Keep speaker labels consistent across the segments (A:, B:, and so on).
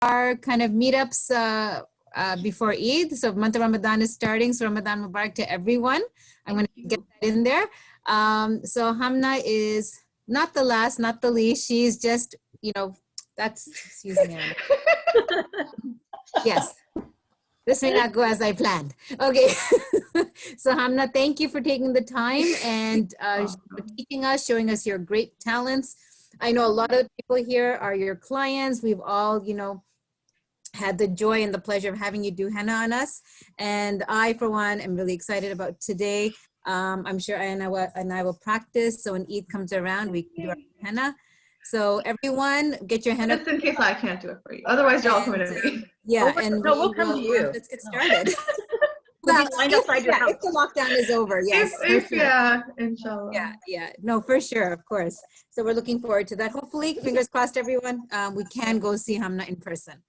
A: our kind of meetups before Eid. So month of Ramadan is starting. So Ramadan Mubarak to everyone. I'm going to get that in there. So Hamnah is not the last, not the least. She's just, you know, that's, excuse me. Yes. This may not go as I planned. Okay. So Hamnah, thank you for taking the time and for teaching us, showing us your great talents. I know a lot of people here are your clients. We've all, you know, had the joy and the pleasure of having you do henna on us. And I, for one, am really excited about today. I'm sure I and I will practice. So when Eid comes around, we can do our henna. So everyone, get your henna.
B: Just in case I can't do it for you. Otherwise, y'all come to me.
A: Yeah, and
C: we'll come to you.
A: Let's get started.
C: Well, if
A: the lockdown is over, yes.
B: If
A: sure.
B: Yeah, inshallah.
A: Yeah, no, for sure, of course. So we're looking forward to that. Hopefully, fingers crossed, everyone, we can go see Hamnah in person.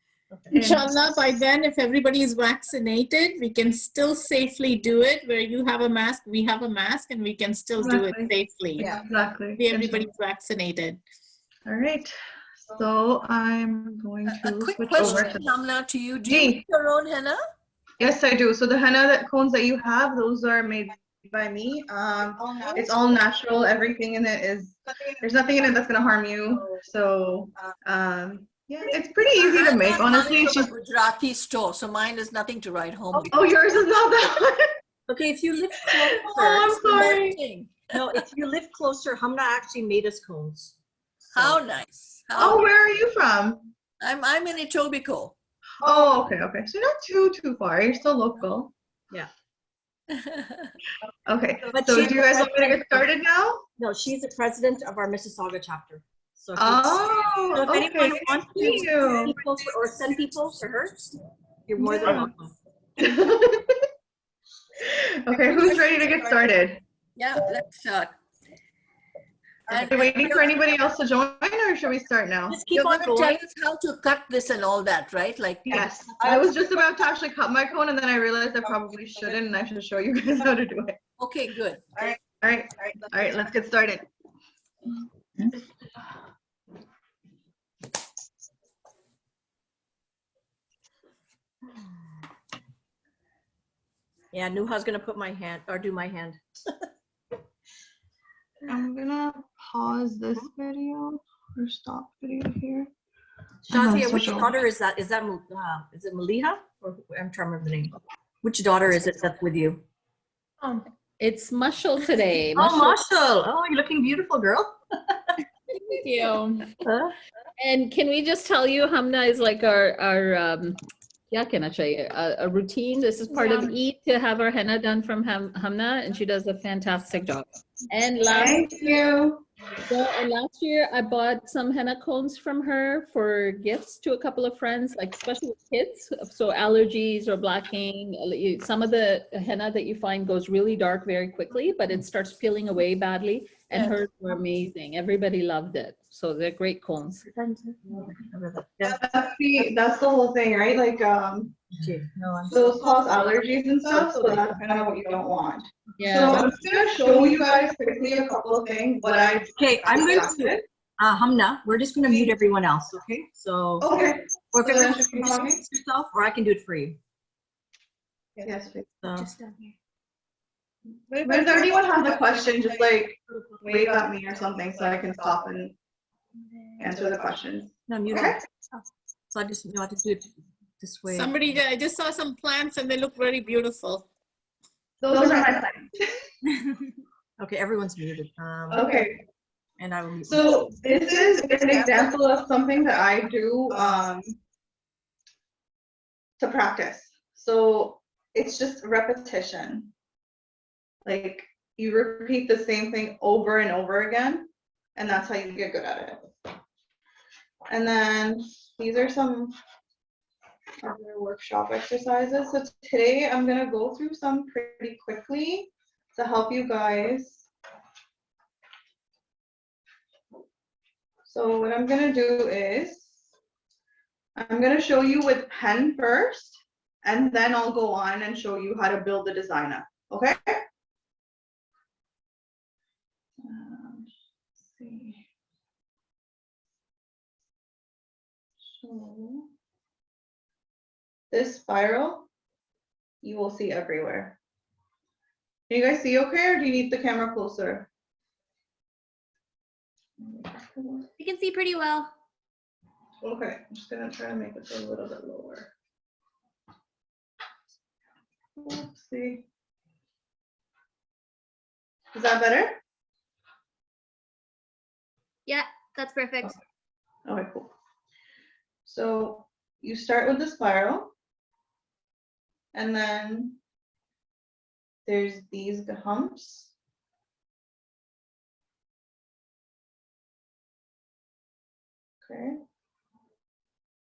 D: Inshallah, by then, if everybody is vaccinated, we can still safely do it. Where you have a mask, we have a mask, and we can still do it safely.
B: Yeah, exactly.
D: Everybody's vaccinated.
B: All right. So I'm going to
C: a quick
B: switch
C: question,
B: over to
C: Hamnah, to you. Do you make your own henna?
B: Yes, I do. So the henna cones that you have, those are made by me. It's all natural. Everything in it is, there's nothing in it that's gonna harm you. So yeah, it's pretty easy to make. Honestly, it's just
C: Gujarati store. So mine is nothing to write home.
B: Oh, yours is not that one.
E: Okay, if you live closer.
B: Oh, I'm sorry.
E: No, if you live closer, Hamnah actually made us cones. So.
C: How nice.
B: Oh, where are you from?
C: I'm in Etobicoke.
B: Oh, okay. So not too far. You're still local.
E: Yeah.
B: Okay. So do you guys want me to get started now?
E: No, she's the president of our Mississauga chapter. So if
B: so if
E: anyone wants to people or send people to her, you're more than welcome.
B: Okay, who's ready to get started?
C: Yeah, let's start.
B: Are we waiting for anybody else to join, or should we start now?
E: Just keep
C: You're
E: on
C: going to
E: going.
C: tell us how to cut this and all that, right? Like
B: Yes, I was just about to actually cut my cone, and then I realized I probably shouldn't, and I should show you guys how to do it.
C: Okay, good.
B: All right. Let's get started.
E: Yeah, Nuha's gonna put my hand or do my hand.
B: I'm gonna pause this video or stop video here.
E: Shazia, which daughter is that? Is it Maliha? Or I'm trying to remember the name. Which daughter is it that's with you?
F: It's Mashal today.
E: Oh, Mashal. Oh, you're looking beautiful, girl.
F: Thank you. And can we just tell you, Hamnah is like our a routine. This is part of Eid to have our henna done from Hamnah, and she does a fantastic job. And last year, I bought some henna cones from her for gifts to a couple of friends, like especially with kids. So allergies or blacking, some of the henna that you find goes really dark very quickly, but it starts peeling away badly. And hers were amazing. Everybody loved it. So they're great cones.
B: Yeah, that's the whole thing, right? Like those cause allergies and stuff, so that's kind of what you don't want.
F: Yeah.
B: So I'm just gonna show you guys quickly a couple of things.
E: Okay, I'm going to Hamnah, we're just going to mute everyone else, okay? So,
B: okay.
E: Or if you want to introduce yourself, or I can do it for you.
B: Yes, please.
E: Just down here.
B: But if anyone has a question, just like wave at me or something so I can stop and answer the questions.
E: No, mute.
B: Okay.
E: So I just know how to do it this way.
D: I just saw some plants and they look very beautiful.
B: Those are my plans.
E: Okay, everyone's muted.
B: Okay.
E: And I will mute.
B: So this is an example of something that I do to practice. So it's just repetition. Like you repeat the same thing over and over again, and that's how you get good at it. And then these are some other workshop exercises. So today I'm going to go through some pretty quickly to help you guys. So what I'm going to do is I'm going to show you with pen first, and then I'll go on and show you how to build the design up. Okay? Let's see. So this spiral, you will see everywhere. Can you guys see okay, or do you need the camera closer?
G: You can see pretty well.
B: Okay, I'm just gonna try to make it a little bit lower. Oopsie. Is that better?
G: Yeah, that's perfect.
B: Okay, cool. So you start with the spiral, and then there's these humps. Okay.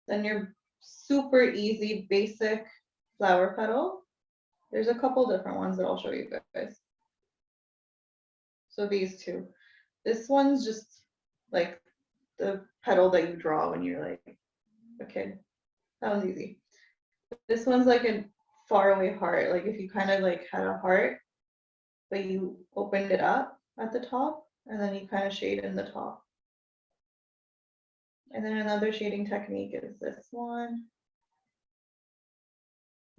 B: Then your super easy basic flower petal. There's a couple different ones that I'll show you guys. So these two. This one's just like the petal that you draw when you're like a kid. That one's easy. This one's like a faraway heart. Like if you kind of like had a heart, but you opened it up at the top, and then you kind of shade in the top. And then another shading technique is this one.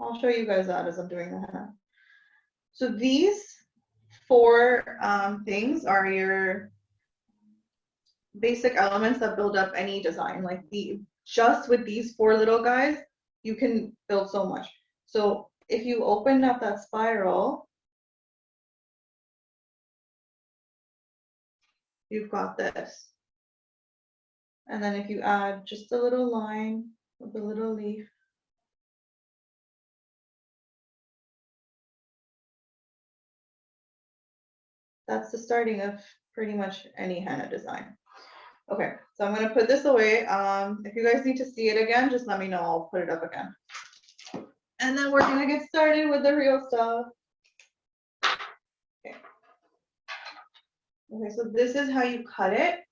B: I'll show you guys that as I'm doing the henna. So these four things are your basic elements that build up any design. Like just with these four little guys, you can build so much. So if you open up that spiral, you've got this. And then if you add just a little line with a little leaf, that's the starting of pretty much any henna design. Okay, so I'm gonna put this away. If you guys need to see it again, just let me know, I'll put it up again. And then we're gonna get started with the real stuff. Okay. Okay, so this is how you cut it.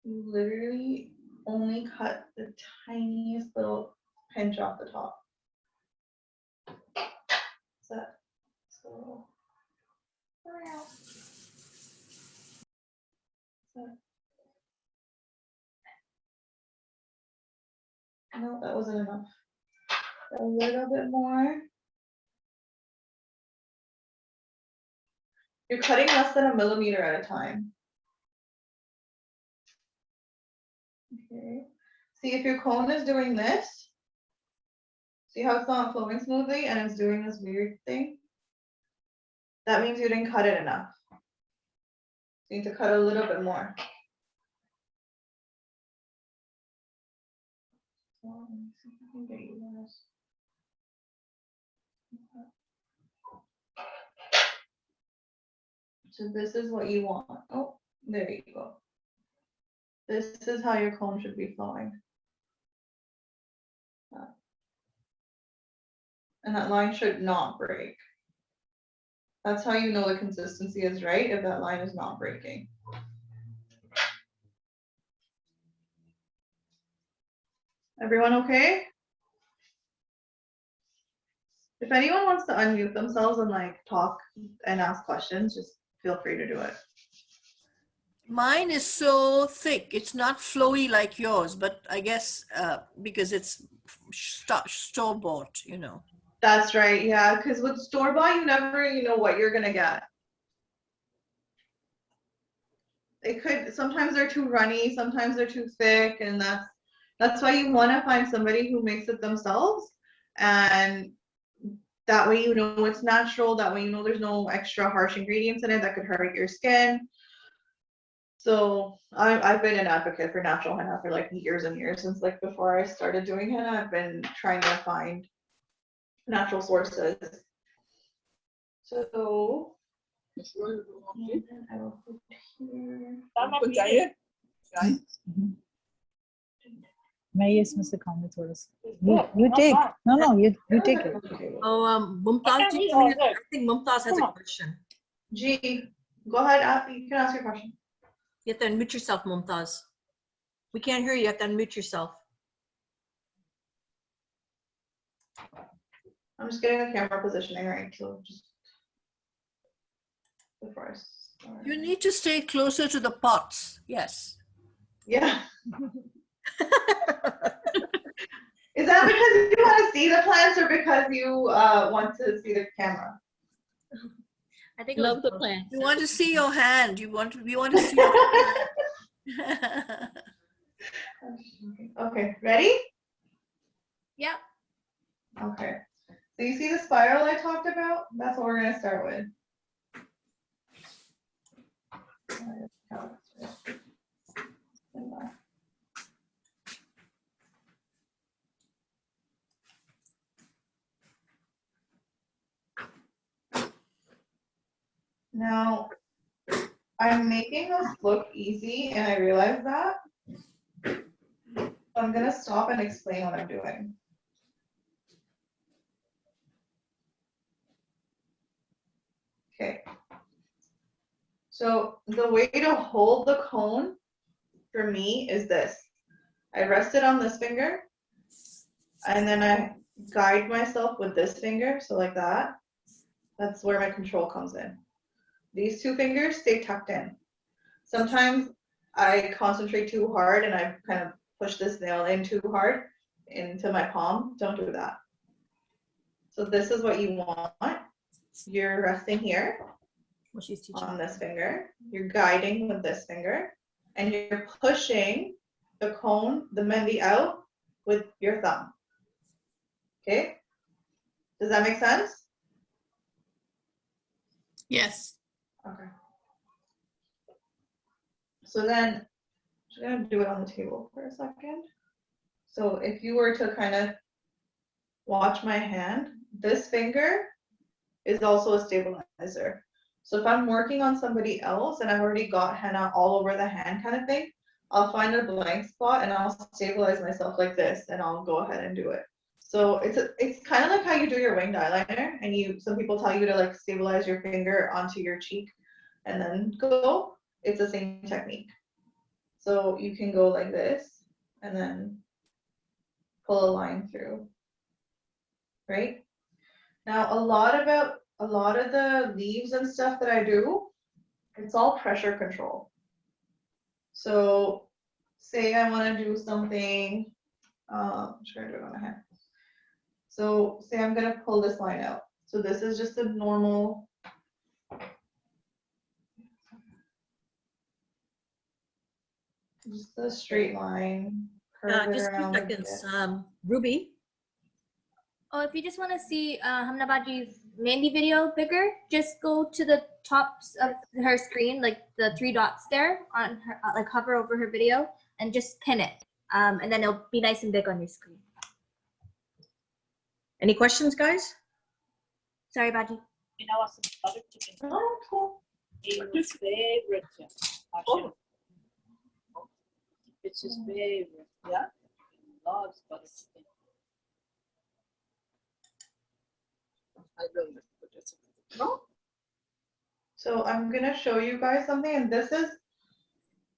B: You literally only cut the tiniest little pinch off the top. So no, that wasn't enough. A little bit more. You're cutting less than 1 millimeter at a time. Okay. See, if your cone is doing this, see how it's not flowing smoothly and it's doing this weird thing? That means you didn't cut it enough. You need to cut a little bit more. So this is what you want. Oh, there you go. This is how your cone should be flowing. And that line should not break. That's how you know the consistency is right, if that line is not breaking. Everyone okay? If anyone wants to unmute themselves and like talk and ask questions, just feel free to do it.
C: Mine is so thick. It's not flowy like yours, but I guess because it's store-bought, you know.
B: That's right, yeah, because with store-bought, you never know what you're gonna get. It could, sometimes they're too runny, sometimes they're too thick, and that's why you want to find somebody who makes it themselves, and that way you know it's natural, that way you know there's no extra harsh ingredients in it that could hurt your skin. So I've been an advocate for natural henna for like years and years. Since like before I started doing henna, I've been trying to find natural sources. So I will put here.
H: मैं ये इसमें से खाऊंगी थोड़ा सा. You take. No, you take it.
E: Oh, Mumtaz, I think Mumtaz has a question.
B: G, go ahead. You can ask your question.
E: You have to unmute yourself, Mumtaz. We can't hear you. You have to unmute yourself.
B: I'm just getting the camera positioning right, so just before I start.
C: You need to stay closer to the pots. Yes.
B: Yeah. Is that because you want to see the plants or because you want to see the camera?
G: I think it was
F: Love the
G: both.
F: plants.
C: We want to see your hand. We want to see your hand.
B: Okay, ready?
G: Yep.
B: Okay. So you see the spiral I talked about? That's what we're gonna start with. Now, I'm making this look easy and I realize that. So I'm gonna stop and explain what I'm doing. Okay. So the way to hold the cone for me is this. I rest it on this finger and then I guide myself with this finger, so like that. That's where my control comes in. These two fingers stay tucked in. Sometimes I concentrate too hard and I kind of push this nail in too hard into my palm. Don't do that. So this is what you want. You're resting here
E: Well, she's teaching.
B: on this finger. You're guiding with this finger and you're pushing the cone, the mendi out with your thumb. Okay? Does that make sense?
D: Yes.
B: Okay. So then, I'm just gonna do it on the table for a second. So if you were to kind of watch my hand, this finger is also a stabilizer. So if I'm working on somebody else and I've already got henna all over the hand kind of thing, I'll find a blank spot and I'll stabilize myself like this and I'll go ahead and do it. So it's kind of like how you do your winged eyeliner and some people tell you to like stabilize your finger onto your cheek and then go. It's the same technique. So you can go like this and then pull a line through, right? Now a lot of the leaves and stuff that I do, it's all pressure control. So say I want to do something, I'm just gonna do it on my hand. So say I'm gonna pull this line out. So this is just a normal, just a straight line. Curve it
E: Just 2
B: around a
E: seconds.
B: bit.
E: Ruby,
G: Oh, if you just want to see Hamnah Baji's Mandy video bigger, just go to the tops of her screen, like the 3 dots there on her, like hover over her video and just pin it. And then it'll be nice and big on your screen.
E: any questions, guys?
G: Sorry, Baji.
B: Oh, cool.
H: His favorite.
B: Oh.
H: It's his favorite. Yeah. He loves butter chicken. I really like butter chicken.
B: No. So I'm gonna show you guys something, and this is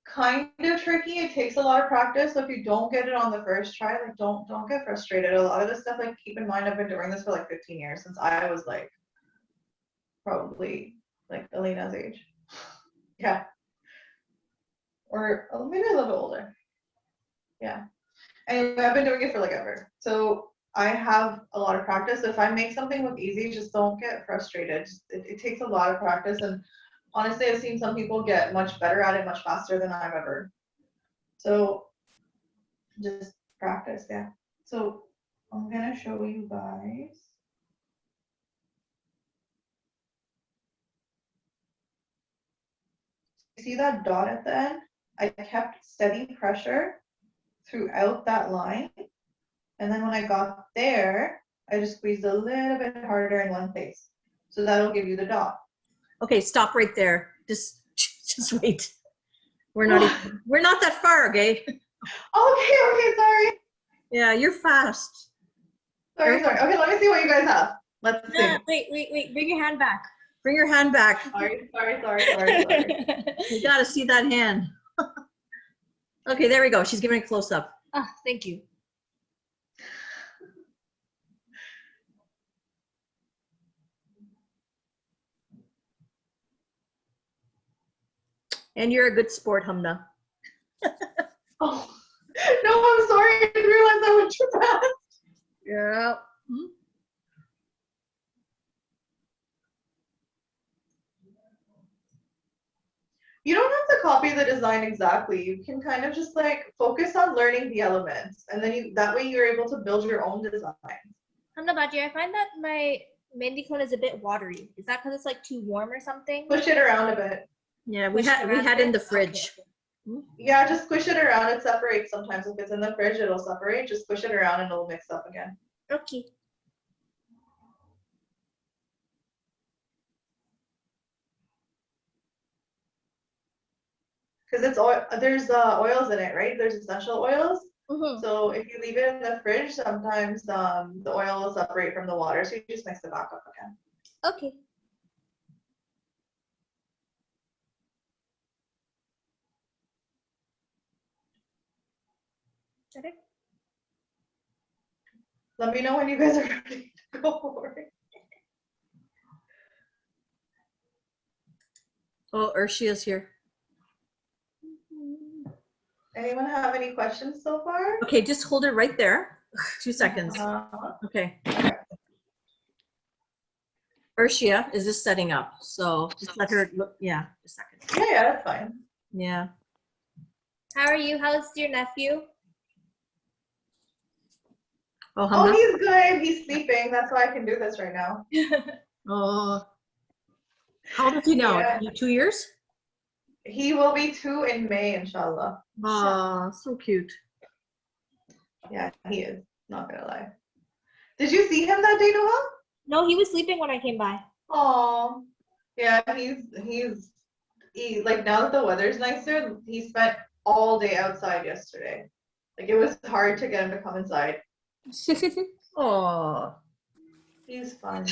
B: kind of tricky. It takes a lot of practice. So if you don't get it on the first try, like don't get frustrated. A lot of this stuff, like keep in mind, I've been doing this for like 15 years since I was like probably like Elena's age. Yeah. Or maybe a little bit older. Yeah. Anyway, I've been doing it for like ever. So I have a lot of practice. If I make something look easy, just don't get frustrated. It takes a lot of practice. And honestly, I've seen some people get much better at it much faster than I've ever. So just practice, yeah. So I'm gonna show you guys. See that dot at the end? I kept steady pressure throughout that line. And then when I got there, I just squeezed a little bit harder in one place. So that'll give you the dot.
E: Okay, stop right there. Just wait. We're not that far, okay?
B: Okay, sorry.
E: Yeah, you're fast.
B: Sorry. Okay, let me see what you guys have. Let's see.
G: Wait. Bring your hand back.
E: Bring your hand back.
B: Sorry.
E: You gotta see that hand. Okay, there we go. She's giving a close up.
G: Oh, thank you.
E: And you're a good sport, Hamnah.
B: Oh, no, I'm sorry. I didn't realize I went too fast.
C: Yeah.
B: You don't have to copy the design exactly. You can kind of just like focus on learning the elements, and then that way you're able to build your own design.
G: Hamnah Baji, I find that my mehndi cone is a bit watery. Is that because it's like too warm or something?
B: Push it around a bit.
C: Yeah, we
G: Push it
C: had
G: around
C: in the
G: it?
C: fridge.
B: Yeah, just squish it around. It separates sometimes. If it's in the fridge, it'll separate. Just squish it around and it'll mix up again.
G: Okay.
B: Because it's oil. There's oils in it, right? There's essential oils.
G: Mm-hmm.
B: So if you leave it in the fridge, sometimes the oil will separate from the water. So you just mix it back up again.
G: Okay. Okay.
B: Let me know when you guys are ready to go for it.
C: Oh, Urshia's here.
B: Anyone have any questions so far?
C: Okay, just hold it right there. 2 seconds. Okay. Urshia is just setting up, so just let her look. Yeah, just a second.
B: Yeah, that's fine.
C: Yeah.
G: How are you? How's your nephew?
C: Oh,
B: Oh,
C: Hamnah?
B: he's good. He's sleeping. That's why I can do this right now.
C: Oh. How old is he now?
B: Yeah.
C: 2 years?
B: He will be 2 in May, inshallah.
C: Oh, so cute.
B: Yeah, he is. Not gonna lie. Did you see him that day, Noah?
G: No, he was sleeping when I came by.
B: Oh, yeah. He like now that the weather's nicer, he spent all day outside yesterday. Like it was hard to get him to come inside.
C: Oh.
B: He's fun.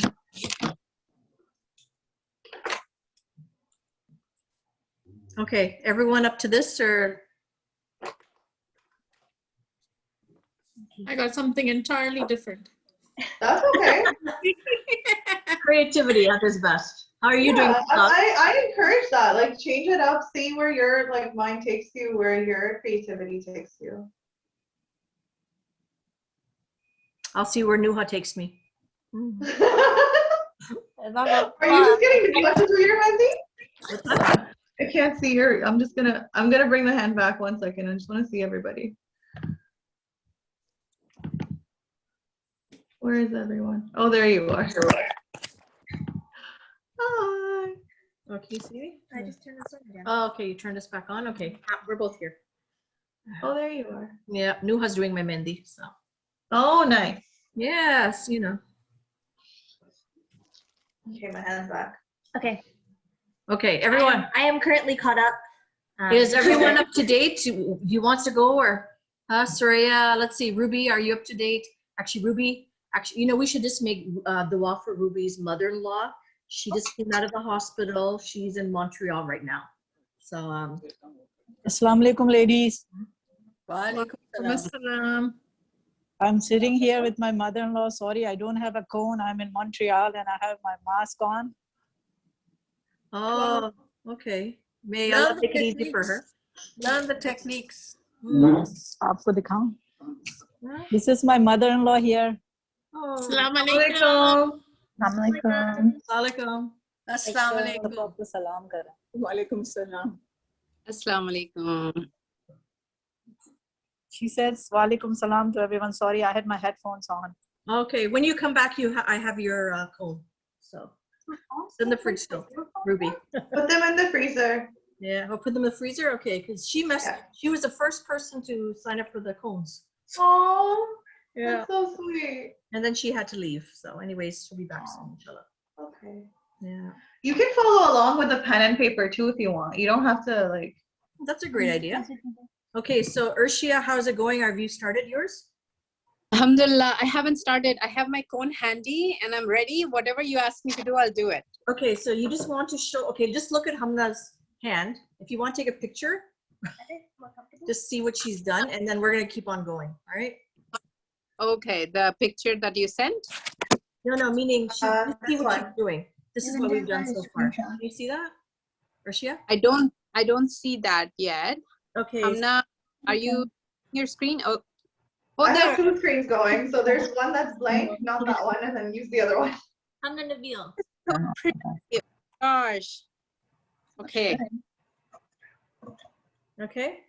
C: Okay, everyone up to this or?
D: I got something entirely different.
B: That's okay.
C: Creativity at its best. How are you doing?
B: Yeah,
C: Love?
B: I encourage that. Like change it up, see where your like mind takes you, where your creativity takes you.
C: I'll see where Nuha takes me.
B: Are you just getting disgusted with your Mehndi? I can't see your. I'm gonna bring the hand back 1 second. I just want to see everybody. Where is everyone? Oh, there you are. Hi.
C: Oh, can you see me?
G: I just turned this on again.
C: Oh, okay, you turned us back on. Okay, we're both here.
B: Oh, there you are.
C: Yeah, Nuha's doing my mehndi, so.
B: Oh, nice.
C: Yes, you know.
B: Okay, my hand's back.
G: Okay.
C: Okay, everyone.
G: I am currently caught up.
C: Is everyone up to date? Who wants to go or? Soraya, let's see. Ruby, are you up to date? Actually, Ruby, you know, we should just make dua for Ruby's mother-in-law. She just came out of the hospital. She's in Montreal right now. So,
H: Assalamu alaikum, ladies.
C: Walaikum
D: Assalam.
H: I'm sitting here with my mother-in-law. Sorry, I don't have a cone. I'm in Montreal and I have my mask on.
C: Oh, okay. May Allah make it easy for her. Learn the techniques.
H: Aapko dikhaun? This is my mother-in-law here.
C: Oh,
D: Assalamu alaikum.
C: Alaikum. Assalamu alaikum.
H: Aapko salam kar.
I: Walaikum salam.
J: Assalamu alaikum.
H: She says walaikum salam to everyone. Sorry, I had my headphones on.
C: Okay, when you come back, I have your cone. So it's in the fridge still, Ruby.
B: Put them in the freezer.
C: Yeah, I'll put them in the freezer. Okay, because she was the first person to sign up for the cones.
B: Oh,
C: Yeah.
B: that's so sweet.
C: And then she had to leave. So anyways, she'll be back soon, inshallah.
B: Okay.
C: Yeah.
B: You can follow along with a pen and paper too if you want. You don't have to like.
C: That's a great idea. Okay, so Urshia, how's it going? Have you started yours?
J: Alhamdulillah, I haven't started. I have my cone handy and I'm ready. Whatever you ask me to do, I'll do it.
C: Okay, so you just want to show, okay, just look at Hamnah's hand. If you want to take a picture, just see what she's done, and then we're going to keep on going, all right?
J: Okay, the picture that you sent?
C: No, meaning just see what
B: fine.
C: she's doing. This is what we've done so far. Can you see that, Urshia?
J: I don't see that yet.
C: Okay.
J: Hamnah, Are you your screen? Oh,
B: I
J: there.
B: have two screens going. So there's one that's blank, not that one, and then use the other one.
G: Hamnah Nabil.
J: So pretty. Gosh. Okay.
E: Okay.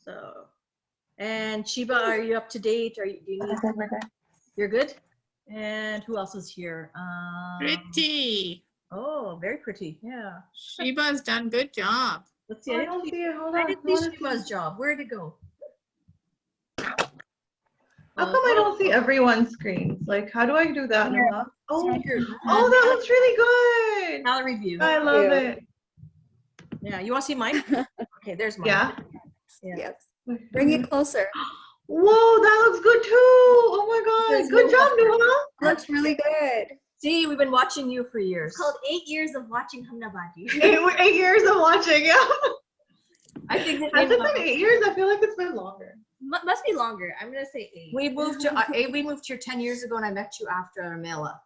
E: So, and Shiba, are you up to date? Are you, do you need, you're good? And who else is here?
D: Pretty.
E: Oh, very pretty. Yeah.
D: Sheba's done good job.
E: Let's see.
B: I don't see it. Hold
E: I
B: on.
E: didn't see Shiba's job. Where'd it go?
B: How come I don't see everyone's screens? Like, how do I do that, Noah? Oh,
E: Here.
B: oh, that looks really good.
E: Gallery view.
B: I love it.
E: Yeah. You want to see mine? Okay, there's mine.
B: Yeah.
E: Yeah.
I: Yes. Bring it closer.
B: Whoa, that looks good too. Oh my God. Good job, Noah.
I: Looks really good.
E: See, we've been watching you for years.
G: It's called 8 years of watching Hamnah Badi.
B: 8 years of watching. Yeah.
E: I think that
B: Has it been 8 years? I feel like it's been longer.
G: Must be longer. I'm gonna say 8.
E: we moved here 10 years ago, and I met you after Mela.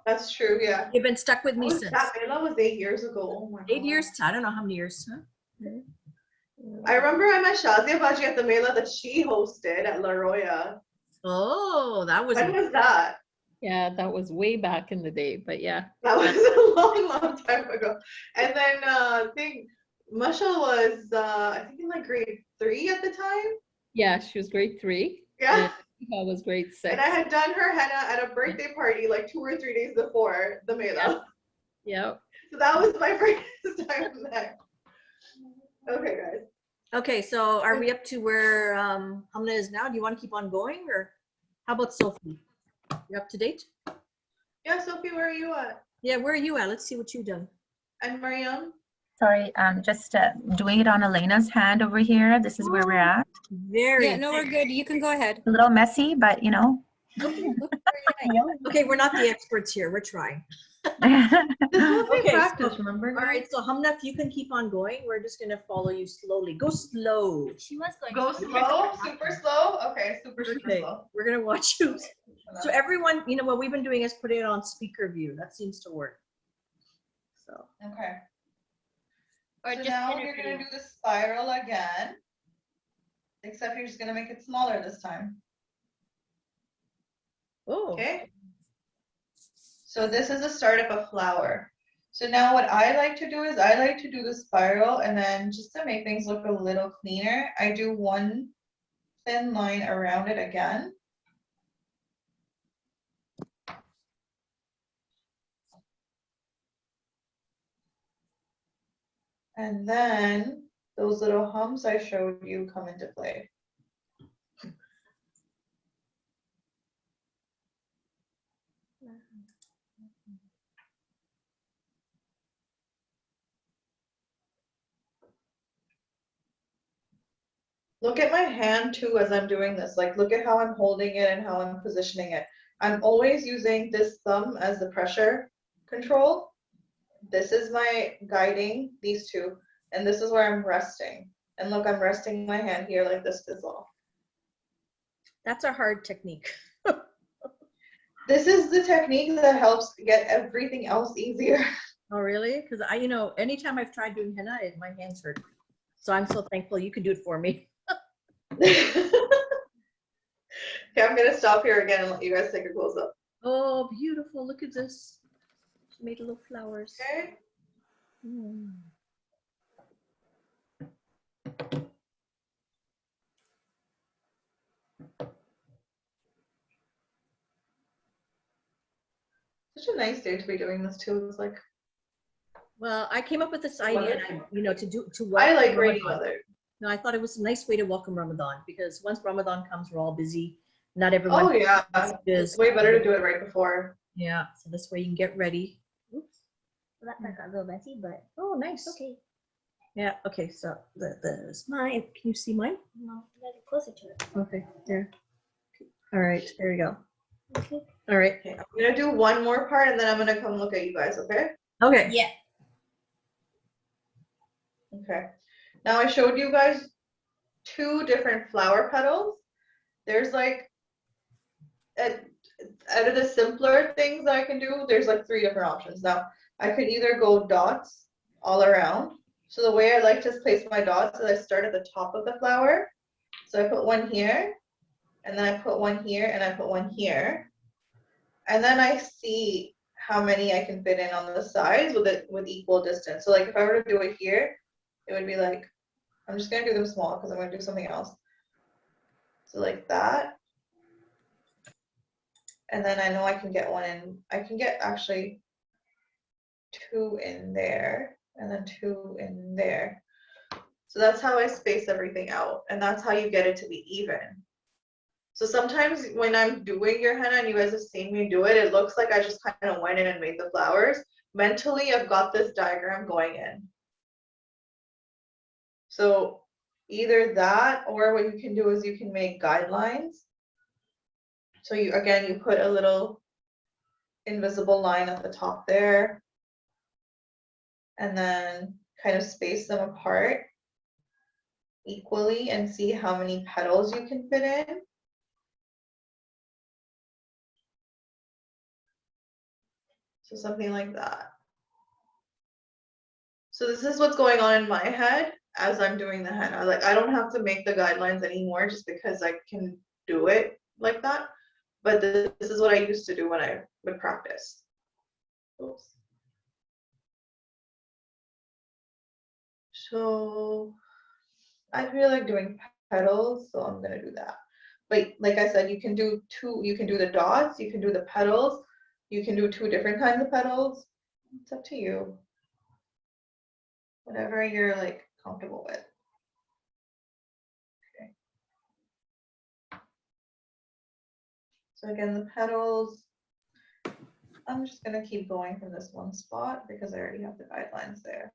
B: That's true. Yeah.
E: You've been stuck with me
B: Oh,
E: since.
B: that Mela was 8 years ago. Oh my God.
E: 8 years. I don't know how many years. Huh?
B: I remember I met Shazia Baji at the Mela that she hosted at La Roya.
E: Oh, that was.
B: When was that?
F: Yeah, that was way back in the day, but yeah.
B: That was a long, long time ago. And then I think Masha was, I think in like grade 3 at the time.
F: Yeah, she was grade 3.
B: Yeah.
F: I was grade 6.
B: And I had done her henna at a birthday party like 2 or 3 days before the Mela.
F: Yep.
B: So that was my first time there. Okay, guys.
E: Okay, so are we up to where Hamnah is now? Do you want to keep on going, or how about Sophie? You're up to date?
B: Yeah, Sophie, where are you at?
E: Yeah, where are you at? Let's see what you've done.
B: And Mariam?
K: Sorry, just doing it on Elena's hand over here. This is where we're at.
E: Very.
I: Yeah, no, we're good. You can go ahead.
K: A little messy, but you know.
E: Okay, we're not the experts here. We're trying.
B: This will be
E: Okay,
B: practice, remember?
E: All right, so Hamnah, if you can keep on going, we're just gonna follow you slowly. Go slow.
G: She was going.
B: Go slow, super slow. Okay, super
E: Okay,
B: slow.
E: we're gonna watch you. So everyone, you know what we've been doing is putting it on speaker view. That seems to work. So.
B: Okay.
G: Or
B: So
G: just
B: now
G: pin her
B: you're gonna
G: video.
B: do the spiral again. Except you're just gonna make it smaller this time.
E: Oh.
B: Okay. So this is the start of a flower. So now what I like to do is I like to do the spiral, and then just to make things look a little cleaner, I do one thin line around it again. And then those little humps I showed you come into play. Look at my hand too as I'm doing this. Like, look at how I'm holding it and how I'm positioning it. I'm always using this thumb as the pressure control. This is my guiding, these two, and this is where I'm resting. And look, I'm resting my hand here like this as well.
E: That's a hard technique.
B: This is the technique that helps get everything else easier.
E: Oh, really? Because you know, anytime I've tried doing henna, my hands hurt. So I'm so thankful you can do it for me.
B: Okay, I'm gonna stop here again and let you guys take a close up.
E: Oh, beautiful. Look at this. She made little flowers.
B: Okay.
E: Mm.
B: Such a nice day to be doing this too. It's like,
E: Well, I came up with this idea, and you know, to
B: I
E: welcome
B: like rainy
E: Ramadan.
B: weather.
E: No, I thought it was a nice way to welcome Ramadan, because once Ramadan comes, we're all busy. Not everyone.
B: Oh yeah, it's way better to do it right before.
E: Yeah, so this way you can get ready. Oops.
G: Well, that part got a little messy, but
E: Oh, nice.
G: okay.
E: Yeah. Okay. So this mine. Can you see mine?
G: No, you gotta get closer to it.
E: Okay. There. All right. There you go.
G: Okay.
E: All right.
B: Okay, I'm gonna do one more part and then I'm gonna come look at you guys, okay?
E: Okay.
G: Yeah.
B: Okay. Now I showed you guys 2 different flower petals. There's like, out of the simpler things that I can do, there's like 3 different options. Now, I could either go dots all around, So the way I like to place my dots is I start at the top of the flower. So I put one here, and then I put one here, and I put one here. And then I see how many I can fit in on the sides with equal distance. So like if I were to do it here, it would be like, I'm just gonna do them small because I'm gonna do something else. So like that. And then I know I can get one in, I can get actually 2 in there and then 2 in there. So that's how I space everything out. And that's how you get it to be even. So sometimes when I'm doing your henna and you guys have seen me do it, it looks like I just kind of went in and made the flowers. Mentally, I've got this diagram going in. So either that, or what you can do is you can make guidelines. So you, again, you put a little invisible line at the top there, and then kind of space them apart equally and see how many petals you can fit in. So something like that. So this is what's going on in my head as I'm doing the henna. Like I don't have to make the guidelines anymore just because I can do it like that. But this is what I used to do when I would practice. Oops. So I feel like doing petals, so I'm gonna do that. But like I said, you can do two, you can do the dots, you can do the petals, you can do 2 different kinds of petals. It's up to you. Whatever you're like comfortable with. Okay. So again, the petals, I'm just gonna keep going from this one spot because I already have the guidelines there.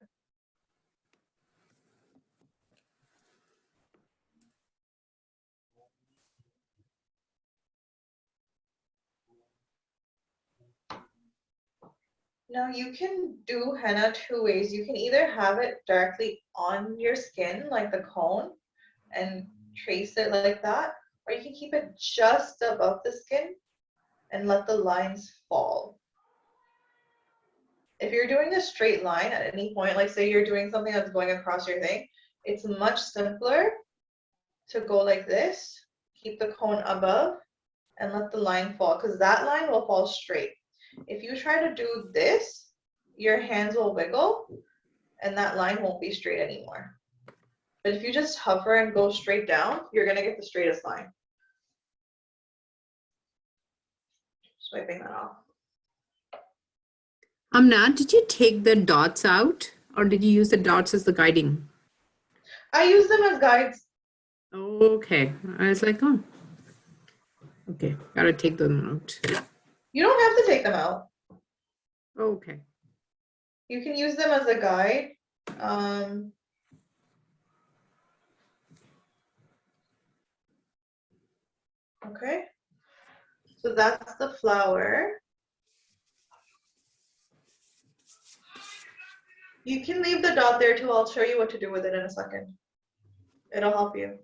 B: Now you can do henna 2 ways. You can either have it directly on your skin like the cone and trace it like that, or you can keep it just above the skin and let the lines fall. If you're doing a straight line at any point, like say you're doing something that's going across your thing, it's much simpler to go like this, keep the cone above and let the line fall, because that line will fall straight. If you try to do this, your hands will wiggle and that line won't be straight anymore. But if you just hover and go straight down, you're gonna get the straightest line. Just wiping that off.
L: Hamnah, did you take the dots out or did you use the dots as the guiding?
B: I use them as guides.
L: Okay, I was like, oh, okay, gotta take them out.
B: You don't have to take them out.
L: Okay.
B: You can use them as a guide. Okay, so that's the flower. You can leave the dot there too. I'll show you what to do with it in a second. It'll help you.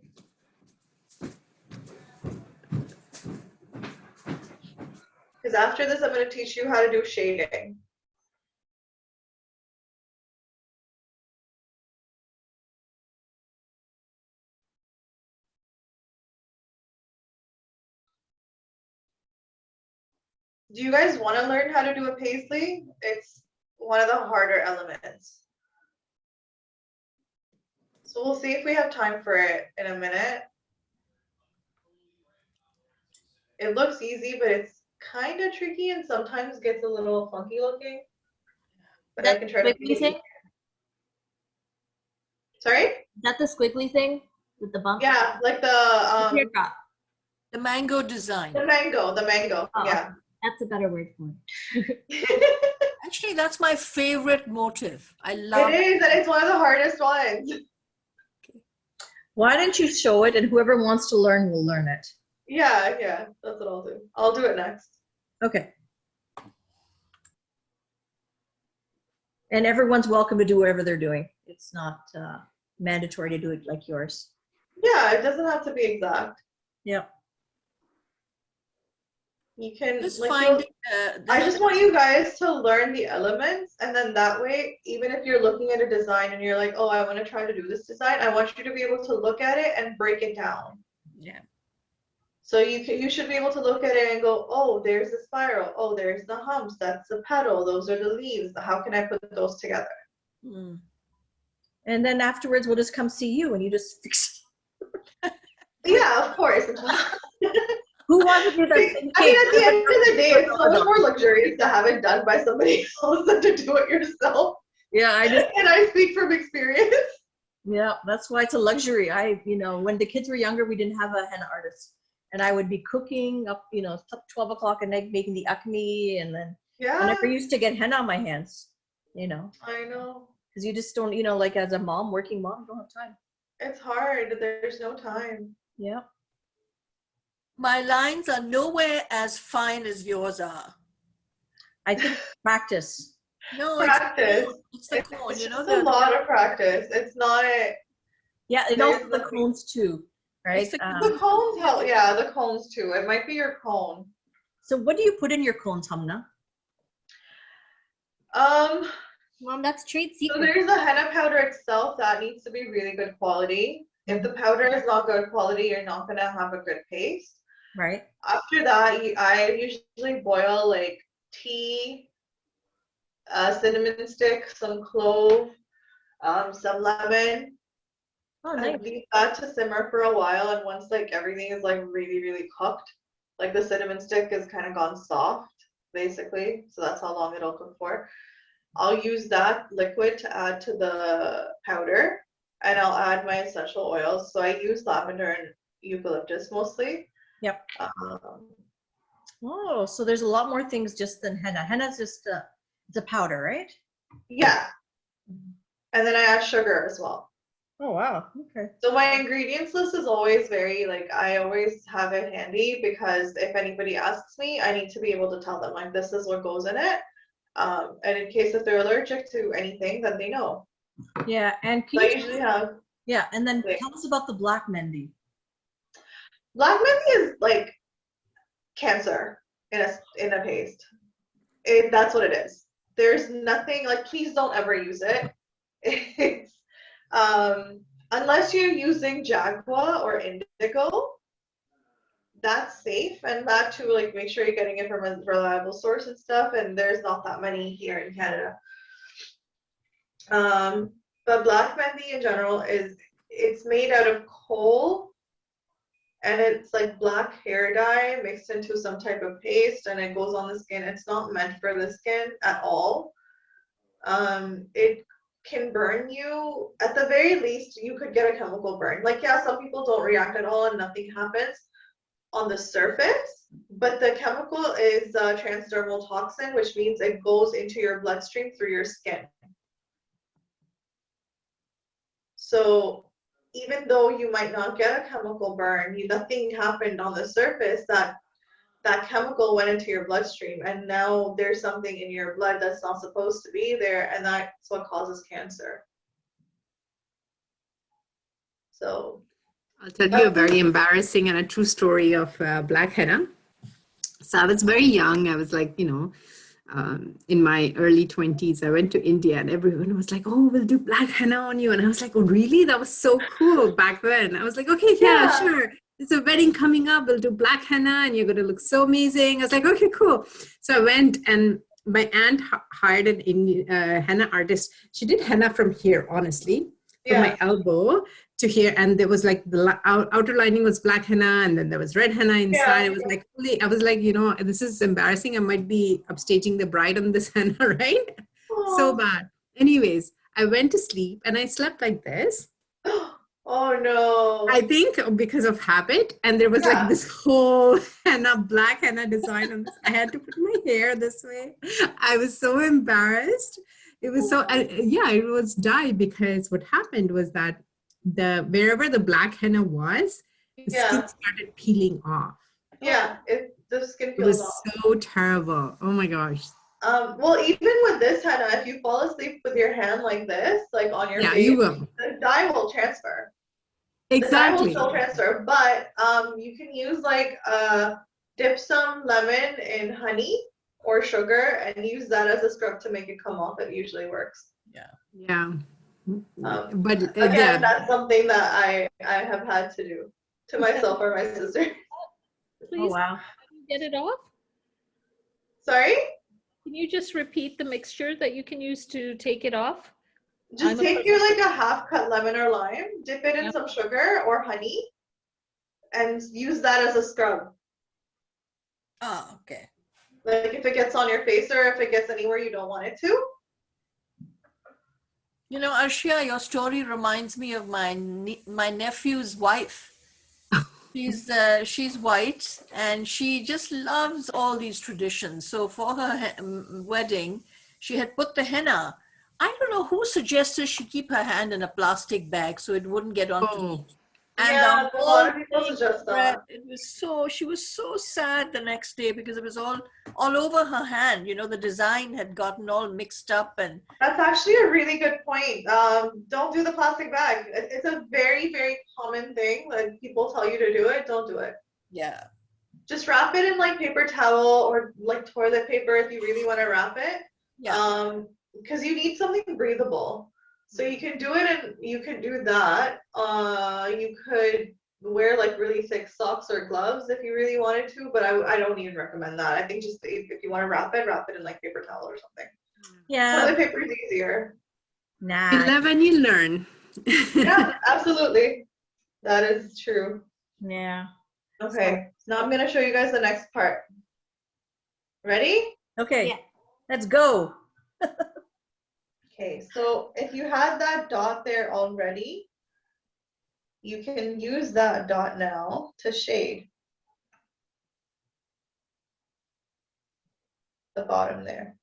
B: Because after this, I'm going to teach you how to do shading. Do you guys want to learn how to do a paisley? It's one of the harder elements. So we'll see if we have time for it in a minute. It looks easy, but it's kind of tricky and sometimes gets a little funky looking. But I can try to make it easy. Sorry?
E: Is that the squiggly thing with the bump?
B: Yeah, like the
E: teardrop.
M: The mango design.
B: The mango,
E: Oh,
B: yeah.
E: That's a better word for it.
M: Actually, that's my favorite motif. I love
B: it. It is, and it's one of the hardest ones.
C: Why don't you show it and whoever wants to learn will learn it.
B: Yeah, that's what I'll do. I'll do it next.
C: Okay. And everyone's welcome to do whatever they're doing. It's not mandatory to do it like yours.
B: Yeah, it doesn't have to be exact.
C: Yep.
B: You can
M: Just
B: like
M: find
B: I just want you guys to learn the elements, and then that way, even if you're looking at a design and you're like, oh, I want to try to do this design, I want you to be able to look at it and break it down.
M: Yeah.
B: So you should be able to look at it and go, oh, there's the spiral, oh, there's the humps, that's the petal, those are the leaves. How can I put those together?
M: Mm.
E: And then afterwards, we'll just come see you and you just fix it.
B: Yeah, of course.
E: Who wants to do that?
B: I mean, at the end of the day, it's so much more luxurious to have it done by somebody else than to do it yourself.
E: Yeah,
B: and I speak from experience.
E: Yeah, that's why it's a luxury. When the kids were younger, we didn't have a henna artist. And I would be cooking up, 12 o'clock at night, making the acme. And then I never used to get henna on my hands,
B: I know.
E: Because you just don't, like as a mom, working mom, you don't have time.
B: It's hard. There's no time.
E: Yeah.
M: My lines are nowhere as fine as yours are.
E: I think practice.
M: No,
B: practice.
M: It's the cone.
B: It's a lot of practice. It's not.
E: Yeah, and also the cones too, right?
B: The cones help. Yeah, the cones too. It might be your cone.
E: So what do you put in your cones, Hamnah?
G: Mom, that's trade secret.
B: So there's the henna powder itself that needs to be really good quality. If the powder is not good quality, you're not gonna have a good paste.
E: Right.
B: After that, I usually boil like tea, cinnamon stick, some clove, some lemon.
E: Oh, nice.
B: And leave that to simmer for a while, and once like everything is like really, really cooked, like the cinnamon stick is kind of gone soft, basically. So that's how long it'll cook for. I'll use that liquid to add to the powder, and I'll add my essential oils. So I use lavender and eucalyptus mostly.
E: Yep. So there's a lot more things just than henna. Henna's just it's a powder, right?
B: Yeah. And then I add sugar as well.
E: Oh, wow. Okay.
B: So my ingredients list is always I always have it handy, because if anybody asks me, I need to be able to tell them like this is what goes in it. And in case if they're allergic to anything, then they know.
E: Yeah, and
B: I usually have.
E: Yeah, and then tell us about the black mendi.
B: Black mendi is like cancer in a paste. That's what it is. There's nothing like. Please don't ever use it. It's unless you're using Jaguar or Indigo. That's safe, and that too, like make sure you're getting it from a reliable source and stuff, and there's not that many here in Canada. But black mendi in general it's made out of coal, and it's like black hair dye mixed into some type of paste, and it goes on the skin. It's not meant for the skin at all. It can burn you. At the very least, you could get a chemical burn. Like, yeah, some people don't react at all and nothing happens on the surface, but the chemical is a transdermal toxin, which means it goes into your bloodstream through your skin. So even though you might not get a chemical burn, nothing happened on the surface, that chemical went into your bloodstream, and now there's something in your blood that's not supposed to be there, and that's what causes cancer. So
L: I'll tell you a very embarrassing and a true story of black henna. So I was very young. I was like, in my early 20s, I went to India, and everyone was like, oh, we'll do black henna on you. And I was like, oh, really? That was so cool back then. I was like, okay, yeah, sure. There's a wedding coming up. We'll do black henna and you're going to look so amazing. I was like, okay, cool. So I went, and my aunt hired an Indian henna artist. She did henna from here, honestly, from my elbow to here. And there was like the outer lining was black henna, and then there was red henna inside. It was like, I was like, this is embarrassing. I might be upstaging the bride on this henna, right? Aww. So bad. Anyways, I went to sleep and I slept like this.
B: Oh no.
L: I think because of habit, and there was like this whole black henna design on this. I had to put my hair this way. I was so embarrassed. It was so, it was dye, because what happened was that wherever the black henna was, the skin started peeling off.
B: Yeah, the skin peels off.
L: It was so terrible. Oh my gosh.
B: Well, even with this henna, if you fall asleep with your hand like this, like on your face,
L: you will.
B: The dye will transfer.
L: Exactly.
B: The dye will still transfer, but you can use like dip some lemon in honey or sugar and use that as a scrub to make it come off. It usually works.
L: Yeah. But
B: Again,
L: yeah,
B: that's something that I have had to do to myself or my sister.
F: Please,
E: Oh, wow.
F: can you get it off?
B: Sorry?
F: Can you just repeat the mixture that you can use to take it off?
B: Just take your like a half cut lemon or lime, dip it in some sugar or honey, and use that as a scrub.
M: Oh, okay.
B: Like if it gets on your face or if it gets anywhere you don't want it to.
M: You know, Arshia, your story reminds me of my nephew's wife. She's white and she just loves all these traditions. So for her wedding, she had put the henna. I don't know who suggested she keep her hand in a plastic bag so it wouldn't get onto me. And
B: Yeah,
M: the
B: a lot
M: whole
B: of people
M: thing
B: suggest
M: spread.
B: that.
M: It was so, she was so sad the next day because it was all over her hand. You know, the design had gotten all mixed up and.
B: That's actually a really good point. Don't do the plastic bag. It's a very, very common thing. Like people tell you to do it, don't do it.
M: Yeah.
B: Just wrap it in like paper towel or like toilet paper if you really want to wrap it.
M: Yeah.
B: Because you need something breathable. So you can do it and you can do that. You could wear like really thick socks or gloves if you really wanted to, but I don't even recommend that. I think just if you want to wrap it in like paper towel or something.
E: Yeah.
B: Toilet paper is easier.
E: Nah.
L: you live and you learn.
B: Yeah, absolutely. That is true.
E: Yeah.
B: Okay, now I'm gonna show you guys the next part. Ready?
E: Okay. Yeah. Let's go.
B: Okay, so if you had that dot there already, you can use that dot now to shade the bottom there.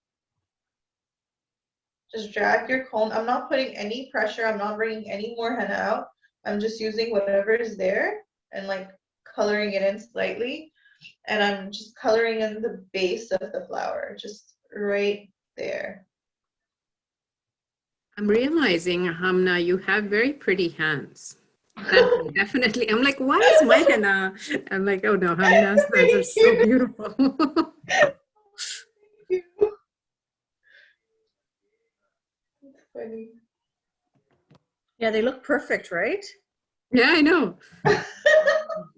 B: Just drag your cone. I'm not putting any pressure. I'm not bringing any more henna out. I'm just using whatever is there and like coloring it in slightly. And I'm just coloring in the base of the flower, just right there.
L: I'm realizing, Hamna, you have very pretty hands. That definitely. I'm like, why is my henna? I'm like, oh no, Hamna's hands are so beautiful.
B: That's funny.
E: Yeah, they look perfect, right?
L: Yeah, I know.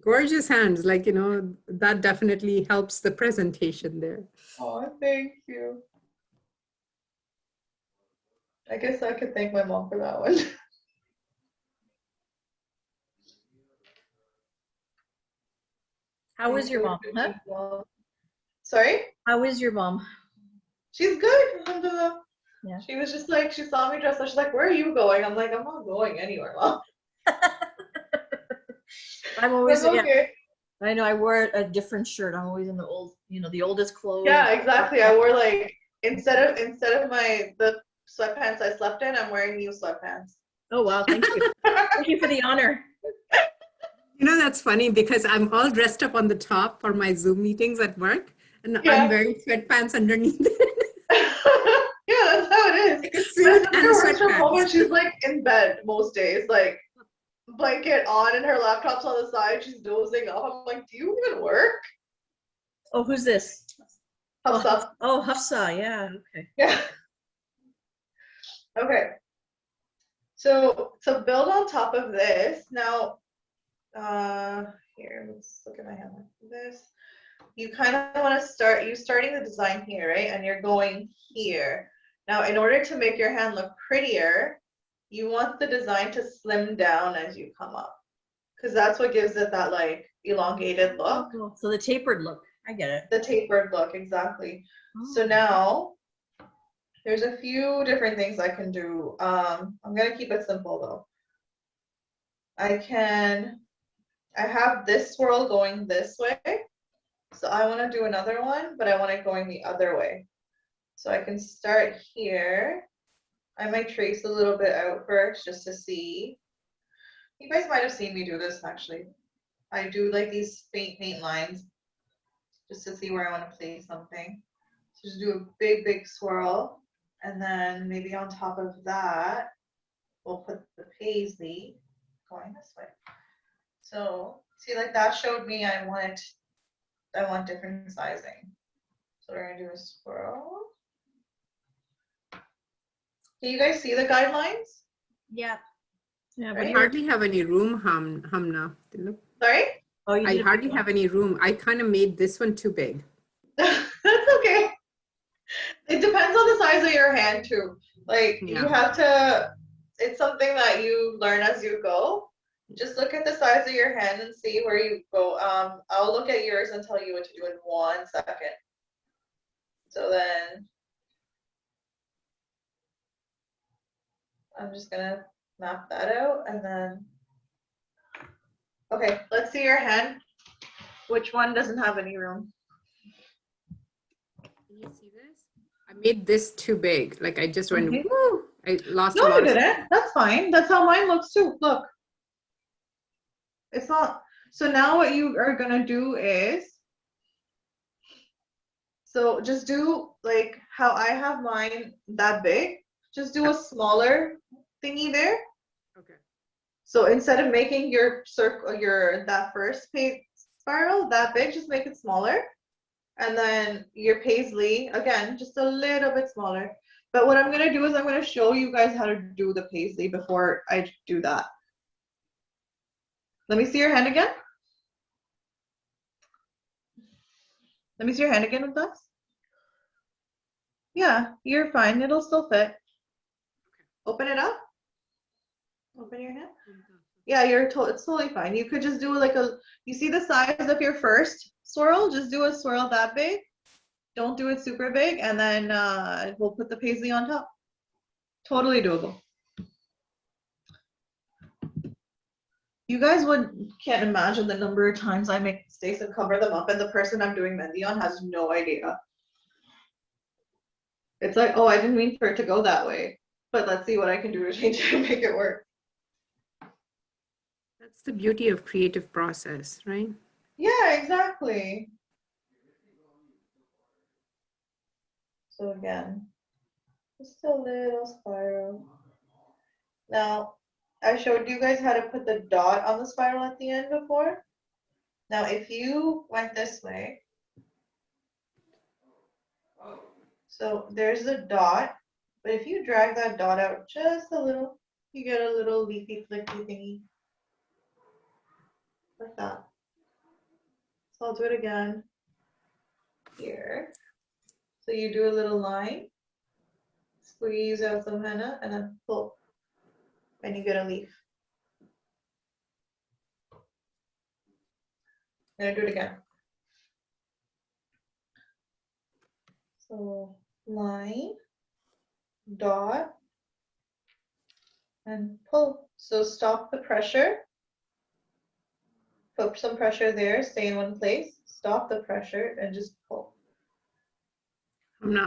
L: Gorgeous hands. Like, you know, that definitely helps the presentation there.
B: Oh, thank you. I guess I could thank my mom for that one.
E: How is your mom? Huh?
B: Sorry?
E: How is your mom?
B: She's good. Alhamdulillah.
E: Yeah.
B: She was just like, she saw me dressed up. She's like, where are you going? I'm like, I'm not going anywhere, Mom.
E: I'm always
B: Like, okay.
E: I know I wore a different shirt. I'm always in the old, you know, the oldest clothes.
B: Yeah, exactly. I wore like instead of the sweatpants I slept in, I'm wearing new sweatpants.
E: Oh wow, thank you. Thank you for the honor.
L: You know, that's funny because I'm all dressed up on the top for my Zoom meetings at work, and
B: Yeah.
L: I'm wearing sweatpants underneath.
B: Yeah, that's how it is.
L: Like a
B: My
L: suit
B: sister
L: and
B: works from home and
L: sweatpants.
B: she's like in bed most days, like blanket on and her laptop's on the side. She's dozing off. I'm like, do you even work?
E: Oh, who's this?
B: Hafsa.
E: Oh, Hafsa. Yeah. Okay.
B: Yeah. Okay. So to build on top of this, now, here, let's look at my hand like this. You kind of want to starting the design here, right? And you're going here. Now, in order to make your hand look prettier, you want the design to slim down as you come up, because that's what gives it that like elongated look.
E: Oh, so the tapered look. I get it.
B: The tapered look, exactly.
E: Oh.
B: So now, there's a few different things I can do. I'm gonna keep it simple though. I have this swirl going this way. So I want to do another one, but I want it going the other way. So I can start here. I might trace a little bit out first just to see. You guys might have seen me do this actually. I do like these paint lines just to see where I want to place something. So just do a big swirl. And then maybe on top of that, we'll put the paisley going this way. So see, like that showed me I want I want different sizing. So we're gonna do a swirl. Can you guys see the guidelines?
G: Yeah.
E: Yeah,
L: I hardly have any room, Hamnah. Look.
B: Sorry?
E: Oh,
L: I hardly have any room. I kind of made this one too big.
B: That's okay. It depends on the size of your hand too. Like you have to, it's something that you learn as you go. Just look at the size of your hand and see where you go. I'll look at yours and tell you what to do in 1 second. So then I'm just gonna map that out and then, okay, let's see your hand. Which one doesn't have any room?
L: Can you see this? I made this too big. Like I just went,
B: Okay.
L: woo! I lost a
B: No,
L: lot
B: you
L: of
B: didn't. That's fine. That's how mine looks too. Look. It's not. So now what you are gonna do is, so just do like how I have mine that big. Just do a smaller thingy there.
L: Okay.
B: So instead of making your circle, that first page spiral that big, just make it smaller. And then your paisley, again, just a little bit smaller. But what I'm gonna do is I'm gonna show you guys how to do the paisley before I do that. Let me see your hand again. Let me see your hand again with this. Yeah, you're fine. It'll still fit. Open it up. Open your hand. Yeah, it's totally fine. You could just do like you see the size of your first swirl? Just do a swirl that big. Don't do it super big, and then we'll put the paisley on top. Totally doable. You guys can't imagine the number of times I make mistakes and cover them up, and the person I'm doing mehndi on has no idea. It's like, oh, I didn't mean for it to go that way, but let's see what I can do to change it and make it work.
L: That's the beauty of creative process, right?
B: Yeah, exactly. So again, just a little spiral. Now, I showed you guys how to put the dot on the spiral at the end before. Now, if you went this way, so there's the dot, but if you drag that dot out just a little, you get a little leafy flicky thingy. Like that. So I'll do it again here. So you do a little line, squeeze out some henna, and then pull, and you get a leaf. And I do it again. So line, dot, and pull. So stop the pressure. Put some pressure there, stay in one place, stop the pressure, and just pull.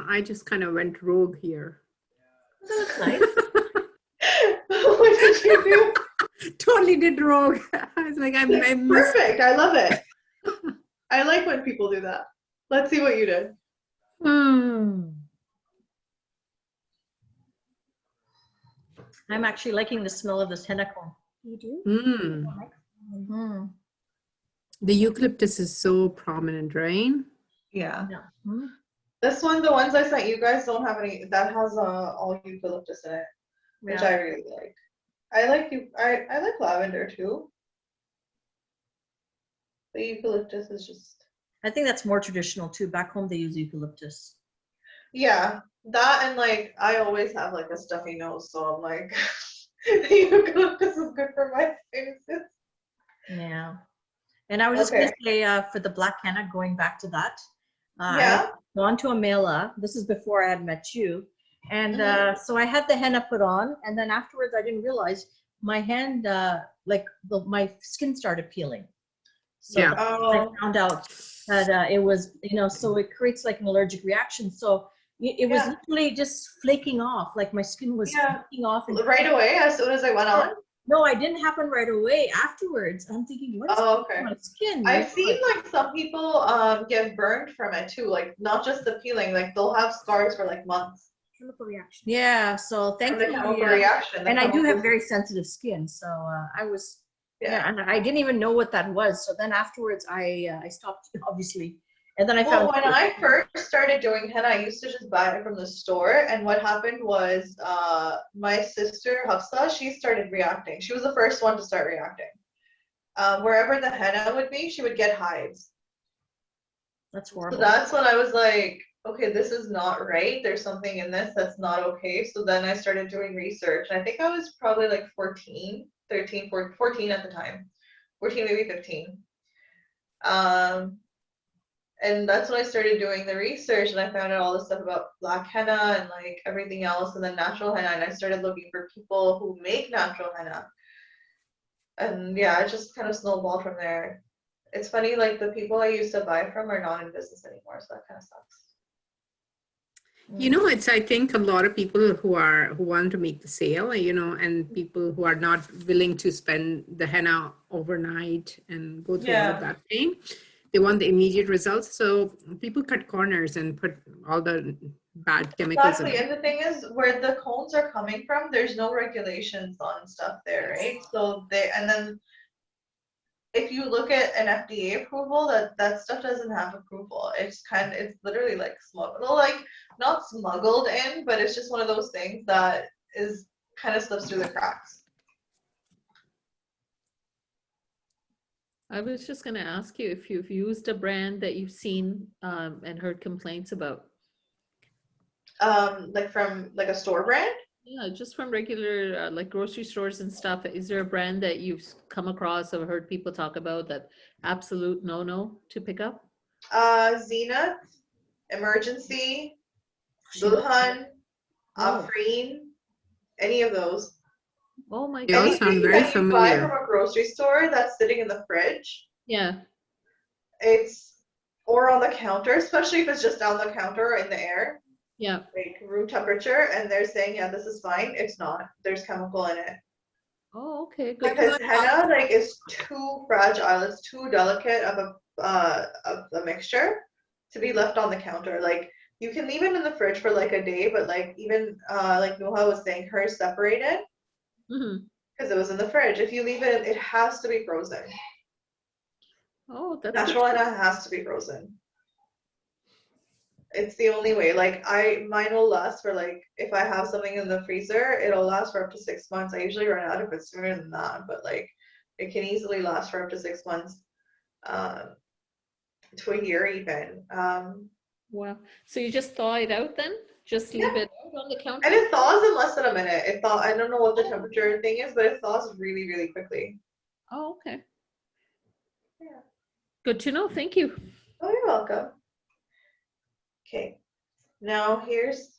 L: I just kind of went rogue here.
E: That's nice.
B: What did you do?
L: Totally did rogue. I was like, I missed.
B: Perfect. I love it. I like when people do that. Let's see what you did.
E: I'm actually liking the smell of this henna cone.
G: You do?
E: Mm-hmm.
L: The eucalyptus is so prominent, right?
B: Yeah.
E: Yeah.
B: This one, the ones I sent you guys don't have any. That has all eucalyptus in it, which I really like. I like lavender too. The eucalyptus is just.
E: I think that's more traditional too. Back home they use eucalyptus.
B: Yeah, that and like I always have like a stuffy nose, so I'm like, eucalyptus is good for my sinuses.
E: Yeah. And I was just going to say for the black henna, going back to that, I had gone to a mela. This is before I had met you. And so I had the henna put on, and then afterwards I didn't realize my hand, my skin started peeling. So I found out that it was, so it creates like an allergic reaction. So it was literally just flaking off, like my skin was flaking off.
B: Right away, as soon as I went on?
E: No, it didn't happen right away. Afterwards, I'm thinking, what is on my skin?
B: I've seen like some people get burned from it too, like not just the peeling, like they'll have scars for like months.
G: Chemical reaction.
E: Yeah, so thankfully,
B: chemical reaction.
E: And I do have very sensitive skin, so I was Yeah, and I didn't even know what that was. So then afterwards, I stopped, obviously. And then I
B: Well,
E: found.
B: when I first started doing henna, I used to just buy it from the store. And what happened was my sister, Hafsa, she started reacting. She was the first one to start reacting. Wherever the henna would be, she would get hives.
E: That's
B: So
E: horrible.
B: that's when I was like, okay, this is not right. There's something in this that's not okay. So then I started doing research. And I think I was probably like 14 at the time. 14, maybe 15. And that's when I started doing the research, and I found out all this stuff about black henna and like everything else, and then natural henna. And I started looking for people who make natural henna. And yeah, it just kind of snowballed from there. It's funny, like the people I used to buy from are not in business anymore, so that kind of sucks.
L: You know, it's, I think a lot of people who want to make the sale, you know, and people who are not willing to spend the henna overnight and go through all of that thing. They want the immediate results. So people cut corners and put all the bad chemicals in
B: Exactly,
L: it.
B: and the thing is, where the cones are coming from, there's no regulations on stuff there, right? So and then if you look at an FDA approval, that stuff doesn't have approval. It's literally like smuggled, like not smuggled in, but it's just one of those things that is kind of slips through the cracks.
F: I was just going to ask you if you've used a brand that you've seen and heard complaints about.
B: Like from like a store brand?
F: Yeah, just from regular like grocery stores and stuff. Is there a brand that you've come across or heard people talk about that absolute no to pick up?
B: Zenith, Emergency, Durham, Afreen, any of those.
F: Oh my
L: They all
F: God.
L: sound very
B: That you buy from
L: familiar.
B: a grocery store that's sitting in the fridge.
F: Yeah.
B: Or on the counter, especially if it's just on the counter or in the air.
F: Yeah.
B: Like room temperature, and they're saying, yeah, this is fine. It's not. There's chemical in it.
F: Oh, okay, good.
B: Because henna, like, is too fragile. It's too delicate of a mixture to be left on the counter. Like, you can leave it in the fridge for like a day, but like even like Nuha was saying, hers separated because it was in the fridge. If you leave it, it has to be frozen.
F: Oh, that's
B: Natural henna has to be frozen. It's the only way. Like mine will last for like, if I have something in the freezer, it'll last for up to 6 months. I usually run out if it's sooner than that, but like it can easily last for up to 6 months, to a year even.
F: Wow. So you just thaw it out then? Just leave it out on the counter?
B: And it thaws in less than a minute. I don't know what the temperature thing is, but it thaws really, really quickly.
F: Oh, okay.
B: Yeah.
F: Good to know. Thank you.
B: Oh, you're welcome. Okay. Now here's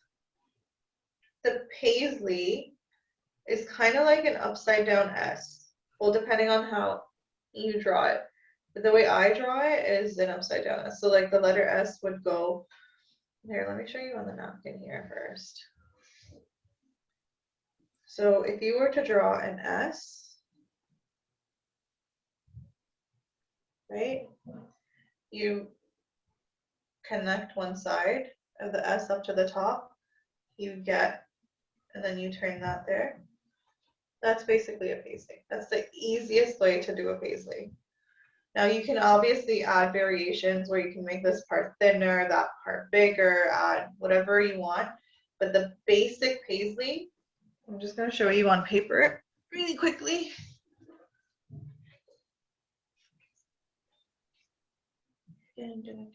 B: the paisley. Is kind of like an upside down S. Well, depending on how you draw it. But the way I draw it is an upside down S. So like the letter S would go here. Let me show you on the napkin here first. So if you were to draw an S, right? You connect one side of the S up to the top. You get, and then you turn that there. That's basically a paisley. That's the easiest way to do a paisley. Now you can obviously add variations where you can make this part thinner, that part bigger, add whatever you want. But the basic paisley, I'm just going to show you on paper really quickly.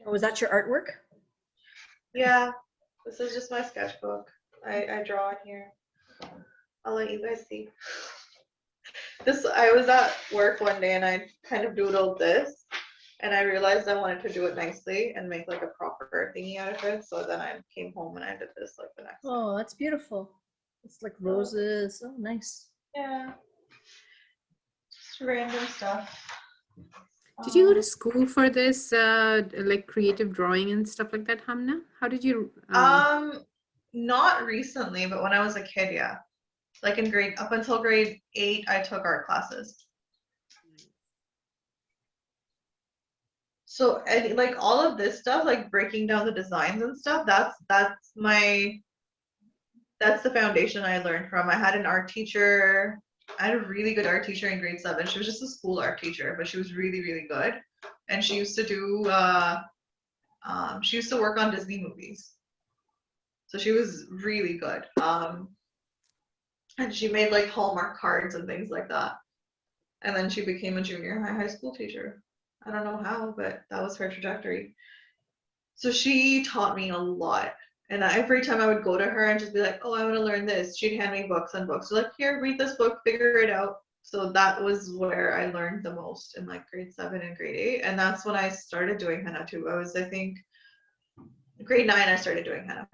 E: Oh, was that your artwork?
B: Yeah, this is just my sketchbook. I draw in here. I'll let you guys see. I was at work one day and I kind of doodled this, and I realized I wanted to do it nicely and make like a proper thingy out of it. So then I came home and I did this like the next.
E: Oh, that's beautiful. It's like roses. Oh, nice.
B: Yeah. Just random stuff.
L: Did you go to school for this, like creative drawing and stuff like that, Hamnah? How did you?
B: Not recently, but when I was a kid, yeah. Like up until grade 8, I took art classes. So like all of this stuff, like breaking down the designs and stuff, that's the foundation I learned from. I had an art teacher I had a really good art teacher in grade 7. She was just a school art teacher, but she was really, really good. And she used to do, she used to work on Disney movies. So she was really good. And she made like Hallmark cards and things like that. And then she became a junior high school teacher. I don't know how, but that was her trajectory. So she taught me a lot. And every time I would go to her and just be like, oh, I want to learn this, she'd hand me books and books. So like, here, read this book, figure it out. So that was where I learned the most in like grade 7 and grade 8. And that's when I started doing henna too. I was, I think, grade 9, I started doing henna.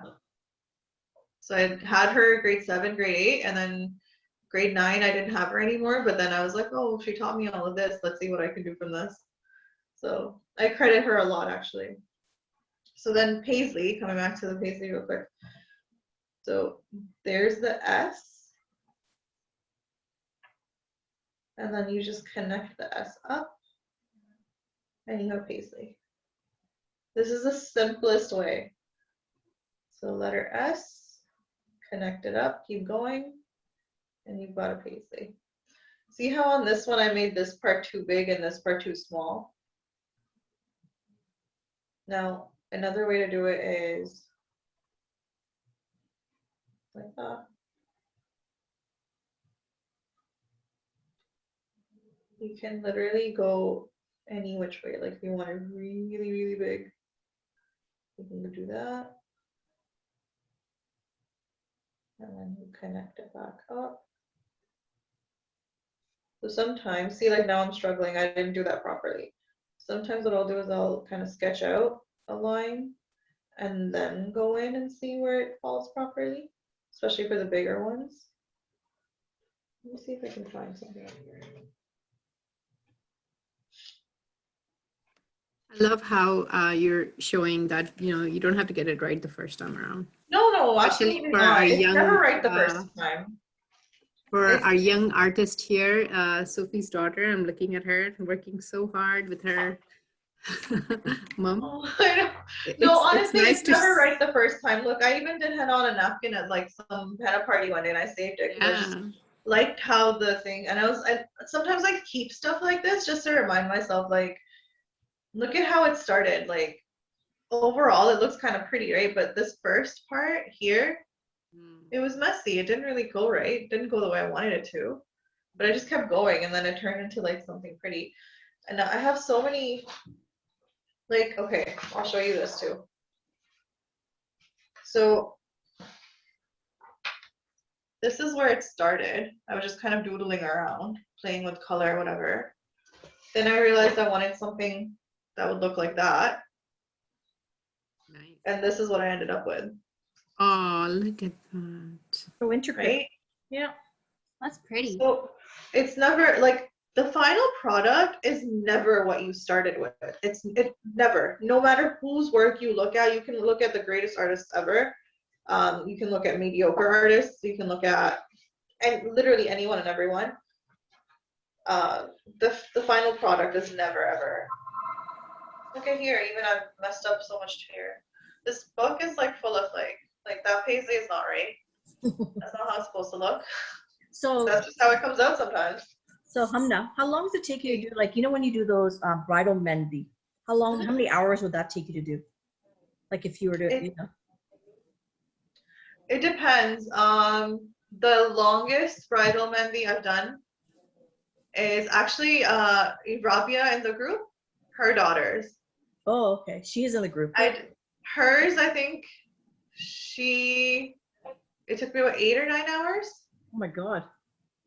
B: So I had her grade 7, grade 8, and then grade 9, I didn't have her anymore. But then I was like, oh, she taught me all of this. Let's see what I can do from this. So I credit her a lot, actually. So then Paisley, coming back to the Paisley real quick. So there's the S. And then you just connect the S up. And you have Paisley. This is the simplest way. So letter S, connect it up, keep going, and you've got a Paisley. See how on this one I made this part too big and this part too small? Now, another way to do it is like that. You can literally go any which way. Like if you want it really, really big, you can do that. And then you connect it back up. So sometimes, see, like now I'm struggling, I didn't do that properly. Sometimes what I'll do is I'll kind of sketch out a line and then go in and see where it falls properly, especially for the bigger ones. Let me see if I can find something up here.
L: I love how you're showing that, you know, you don't have to get it right the first time around.
B: No,
L: Especially
B: absolutely
L: for
B: not.
L: our
B: It's
L: young,
B: never right the first time.
L: For our young artist here, Sophie's daughter, I'm looking at her working so hard with her mom.
B: Oh, I know. No, honestly, it's never right the first time. Look, I even did henna on a napkin at like some henna party one day, and I saved it because I just liked how the thing. And I sometimes I keep stuff like this just to remind myself, like, look at how it started. Like, overall, it looks kind of pretty, right? But this first part here, it was messy. It didn't really go right. It didn't go the way I wanted it to. But I just kept going, and then it turned into like something pretty. And I have so many. Like, okay, I'll show you this too. So this is where it started. I was just kind of doodling around, playing with color, whatever. Then I realized I wanted something that would look like that.
L: Nice.
B: And this is what I ended up with.
L: Oh, look at that.
E: So intricate.
B: Right?
E: Yeah.
G: That's pretty.
B: So it's never like the final product is never what you started with. It's never. No matter whose work you look at, you can look at the greatest artists ever. You can look at mediocre artists. You can look at and literally anyone and everyone. The final product is never ever. Look at here. Even I've messed up so much here. This book is like full of like that Paisley is not right. That's not how it's supposed to look.
E: So
B: that's just how it comes out sometimes.
E: So Hamnah, how long does it take you to do, like, you know, when you do those bridal mehndi, how many hours would that take you to do? Like if you were to, you know.
B: It depends. The longest bridal mehndi I've done is actually Rabia in the group, her daughters.
E: Oh, okay. She's in the group.
B: Hers, I think it took me about 8 or 9 hours.
E: Oh my God.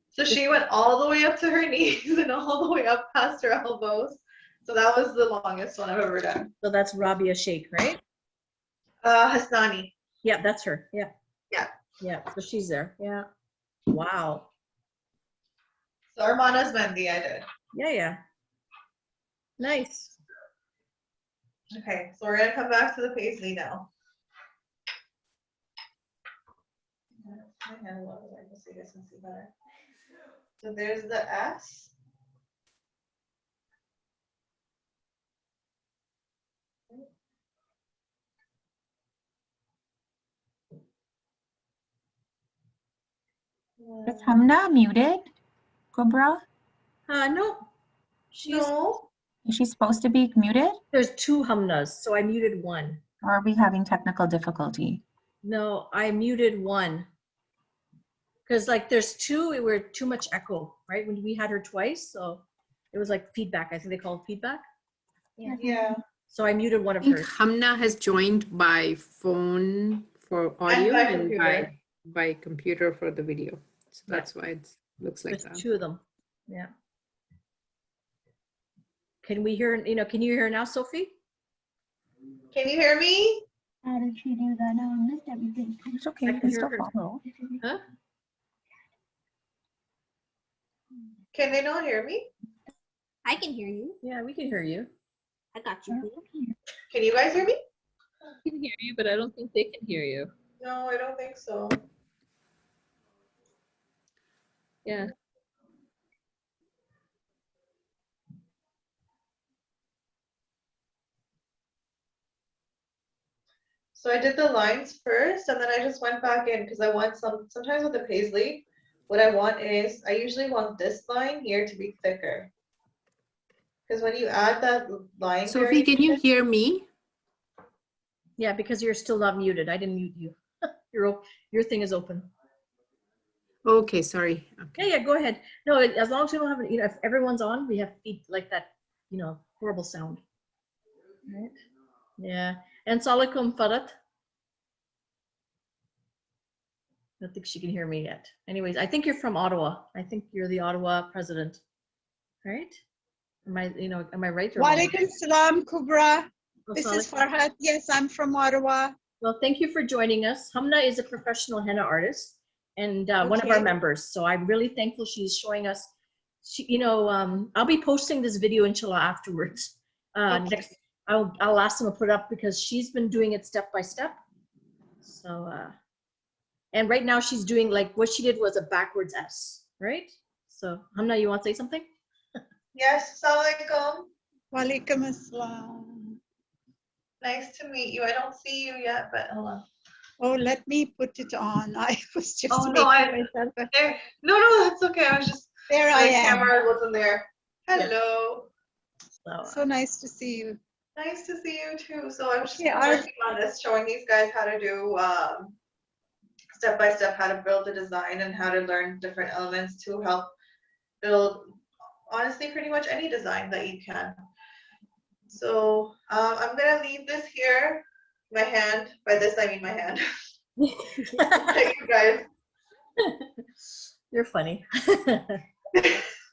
B: So she went all the way up to her knees and all the way up past her elbows. So that was the longest one I've ever done.
E: So that's Rabia Sheikh, right?
B: Hasnani.
E: Yeah, that's her. Yeah.
B: Yeah.
E: Yeah. So she's there. Yeah. Wow.
B: So Armana's mehndi I did.
E: Yeah, yeah. Nice.
B: Okay, so we're gonna come back to the Paisley now. My hand low, I can see this and see better. So there's the S.
K: Is Hamnah muted? Kubra?
E: No.
B: No.
K: Is she supposed to be muted?
E: There's 2 Hamnahs, so I muted one.
K: Or are we having technical difficulty?
E: No, I muted one. Because like there's 2, it were too much echo, right? When we had her twice, so it was like feedback. I think they call it feedback.
B: Yeah.
E: So I muted one
L: I
E: of
L: think
E: hers.
L: Hamnah has joined by phone for audio
B: by
L: and
B: computer.
L: by computer for the video. So
E: Yeah.
L: that's why it looks like
E: There's
L: that.
E: 2 of them. Yeah. Can we hear, can you hear now, Sophie?
B: Can you hear me?
K: How did she do that? No, I missed everything. It's okay,
E: I
K: you
E: can
K: can
E: hear
K: still
E: her.
K: follow.
E: Huh?
B: Can they not hear me?
G: I can hear you.
E: Yeah, we can hear you.
G: I got you.
B: Can you guys hear me?
F: I can hear you, but I don't think they can hear you.
B: No, I don't think so.
F: Yeah.
B: So I did the lines first, and then I just went back in because I want sometimes with the paisley, what I want is, I usually want this line here to be thicker. Because when you add that line
L: Sophie, can you
B: variation-
L: hear me?
E: Yeah, because you're still not muted. I didn't mute you. Your thing is open.
L: Okay, sorry. Okay.
E: Yeah, go ahead. No, as long as we don't have, if everyone's on, we have feed like that, horrible sound. Right? Yeah. And Salakum Farat. I don't think she can hear me yet. Anyways, I think you're from Ottawa. I think you're the Ottawa president, right? Am I right or wrong?
N: Walaikum salam, Kubra.
E: Oh,
N: This is
E: Salaikum.
N: Farhat. Yes, I'm from Ottawa.
E: Well, thank you for joining us. Hamnah is a professional henna artist and one of our
N: Okay.
E: members. So I'm really thankful she's showing us. I'll be posting this video inshallah afterwards. Next, I'll ask them to put it up because she's been doing it step by step. So, and right now she's doing like what she did was a backwards S, right? So Hamnah, you want to say something?
B: Yes, Assalamualaikum.
N: Walaikum assalam.
B: Nice to meet you. I don't see you yet, but hold on.
N: Oh, let me put it on. I was just
B: Oh, no,
N: making myself.
B: No, that's okay. I was just,
N: There I
B: my
N: am.
B: camera wasn't there. Hello.
N: So nice to see you.
B: Nice to see you too. So I'm just
N: Okay,
B: working on this, showing these guys how to do step by step how to build a design and how to learn different elements to help build, honestly, pretty much any design that you can. So I'm gonna leave this here, my hand. By this I mean my hand. Thank you guys.
E: You're funny.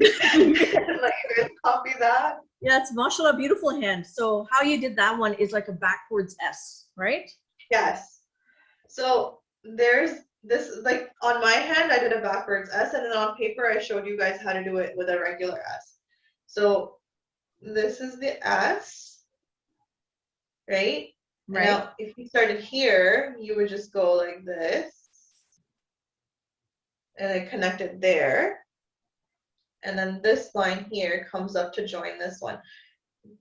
B: Let you guys copy that.
E: Yeah, it's mashallah, beautiful hand. So how you did that one is like a backwards S, right?
B: Yes. So there's this, like on my hand, I did a backwards S, and then on paper, I showed you guys how to do it with a regular S. So this is the S, right?
E: Right.
B: Now, if you started here, you would just go like this, and then connect it there. And then this line here comes up to join this one.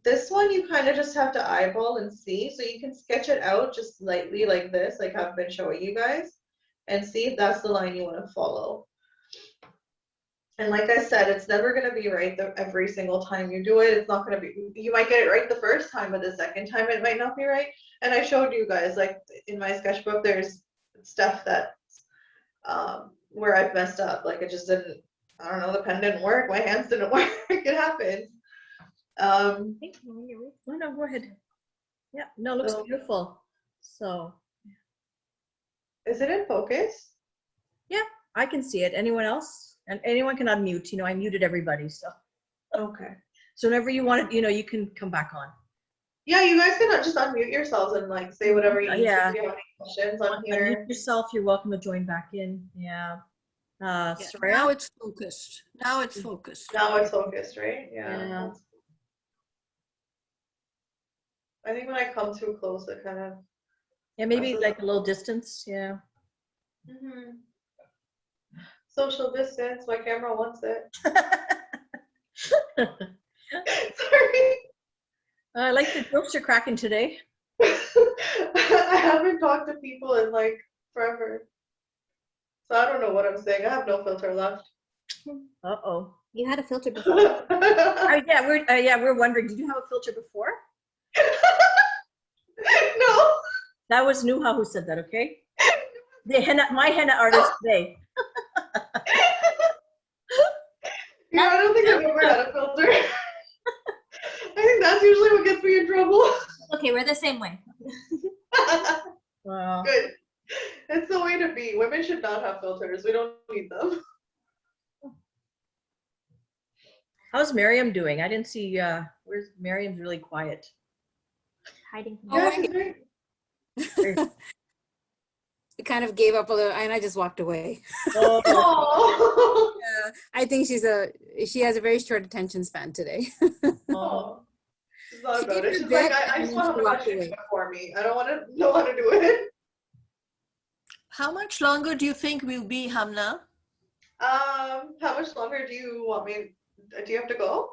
B: This one you kind of just have to eyeball and see. So you can sketch it out just lightly like this, like I've been showing you guys, and see if that's the line you want to follow. And like I said, it's never going to be right every single time you do it. It's not going to be, you might get it right the first time, but the second time it might not be right. And I showed you guys, like in my sketchbook, there's stuff that where I've messed up. Like it just didn't, I don't know, the pen didn't work, my hands didn't work. It happens.
E: No, go ahead. Yeah, no, it looks beautiful. So.
B: Is it in focus?
E: Yeah, I can see it. Anyone else? And anyone can unmute. I muted everybody, so.
B: Okay.
E: So whenever you want it, you can come back on.
B: Yeah, you guys can just unmute yourselves and like say whatever you need.
E: Yeah.
B: If you have any questions on here.
E: Unmute yourself. You're welcome to join back in. Yeah. Soraya?
M: Now it's focused. Now it's focused.
B: Now it's focused, right?
E: Yeah.
B: I think when I come too close, it kind of.
E: Yeah, maybe like a little distance. Yeah.
B: Social distance. My camera wants it.
E: Sorry. I like the jokes you're cracking today.
B: I haven't talked to people in like forever. So I don't know what I'm saying. I have no filter left.
E: Uh-oh.
G: You had a filter before.
E: We're wondering, did you have a filter before?
B: No.
E: That was Nuha who said that, okay? My henna artist today.
B: Yeah, I don't think I've ever had a filter. I think that's usually what gets me in trouble.
G: Okay, we're the same way.
E: Wow.
B: Good. It's the way to be. Women should not have filters. We don't need them.
E: How's Miriam doing? I didn't see, where's Miriam's really quiet.
G: Hiding.
B: Yeah, she's great.
A: It kind of gave up a little, and I just walked away.
B: Oh.
A: Yeah, I think she has a very short attention span today.
B: Oh. She's not
A: She
B: about
A: did
B: it.
A: her
B: She's
A: bit,
B: like, I
A: and
B: just
A: then
B: want
A: she
B: to
A: walked
B: do
A: away.
B: it for me. I don't want to know how to do it.
M: How much longer do you think we'll be, Hamnah?
B: How much longer do you want me? Do you have to go?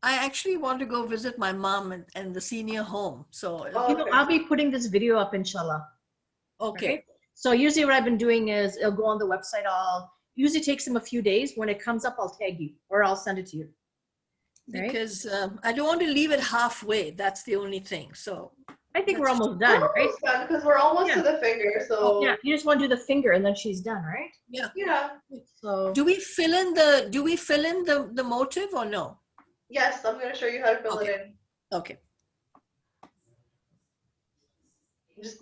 M: I actually want to go visit my mom and the senior home. So,
E: I'll be putting this video up, inshallah.
M: okay.
E: Right? So usually what I've been doing is it'll go on the website. Usually takes them a few days. When it comes up, I'll tag you or I'll send it to you. Right?
M: Because I don't want to leave it halfway. That's the only thing. So
E: I think we're almost done, right?
B: Because we're almost to the finger. So
E: yeah, you just want to do the finger and then she's done, right?
M: Yeah.
B: Yeah.
E: So
M: do we fill in the motive or no?
B: Yes, I'm going to show you how to fill it in.
M: Okay.
B: Just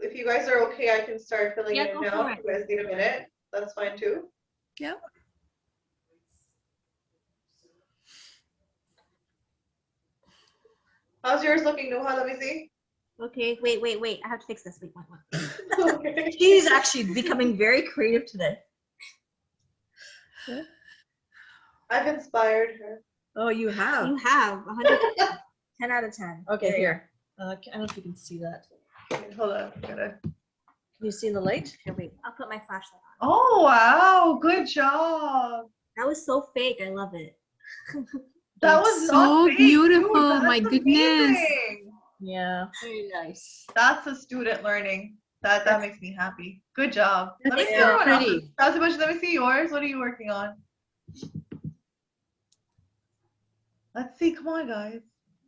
B: if you guys are okay, I can start filling it in
G: go
B: now.
G: for
B: If you guys need a minute, that's fine too.
M: Yeah.
B: How's yours looking, Nuha? Let me see.
G: Okay, wait. I have to fix this. Wait.
B: Okay.
E: she's actually becoming very creative today.
B: I've inspired her.
E: Oh, you have?
G: You have 10 out of 10.
E: Okay, here. I don't know if you can see that.
B: Hold on.
E: Can you see in the light?
G: Here, wait. I'll put my flashlight on.
B: Oh, wow. Good job.
G: That was so fake. I love it.
B: That was
L: So
B: not fake,
L: beautiful.
B: dude.
L: My
B: That's
L: goodness.
B: amazing.
E: Yeah.
M: Very nice.
B: That's a student learning. That makes me happy. Good job. Let me see
L: so
B: everyone else's.
L: pretty.
B: Kazibush, let me see yours. What are you working on? Let's see. Come on, guys.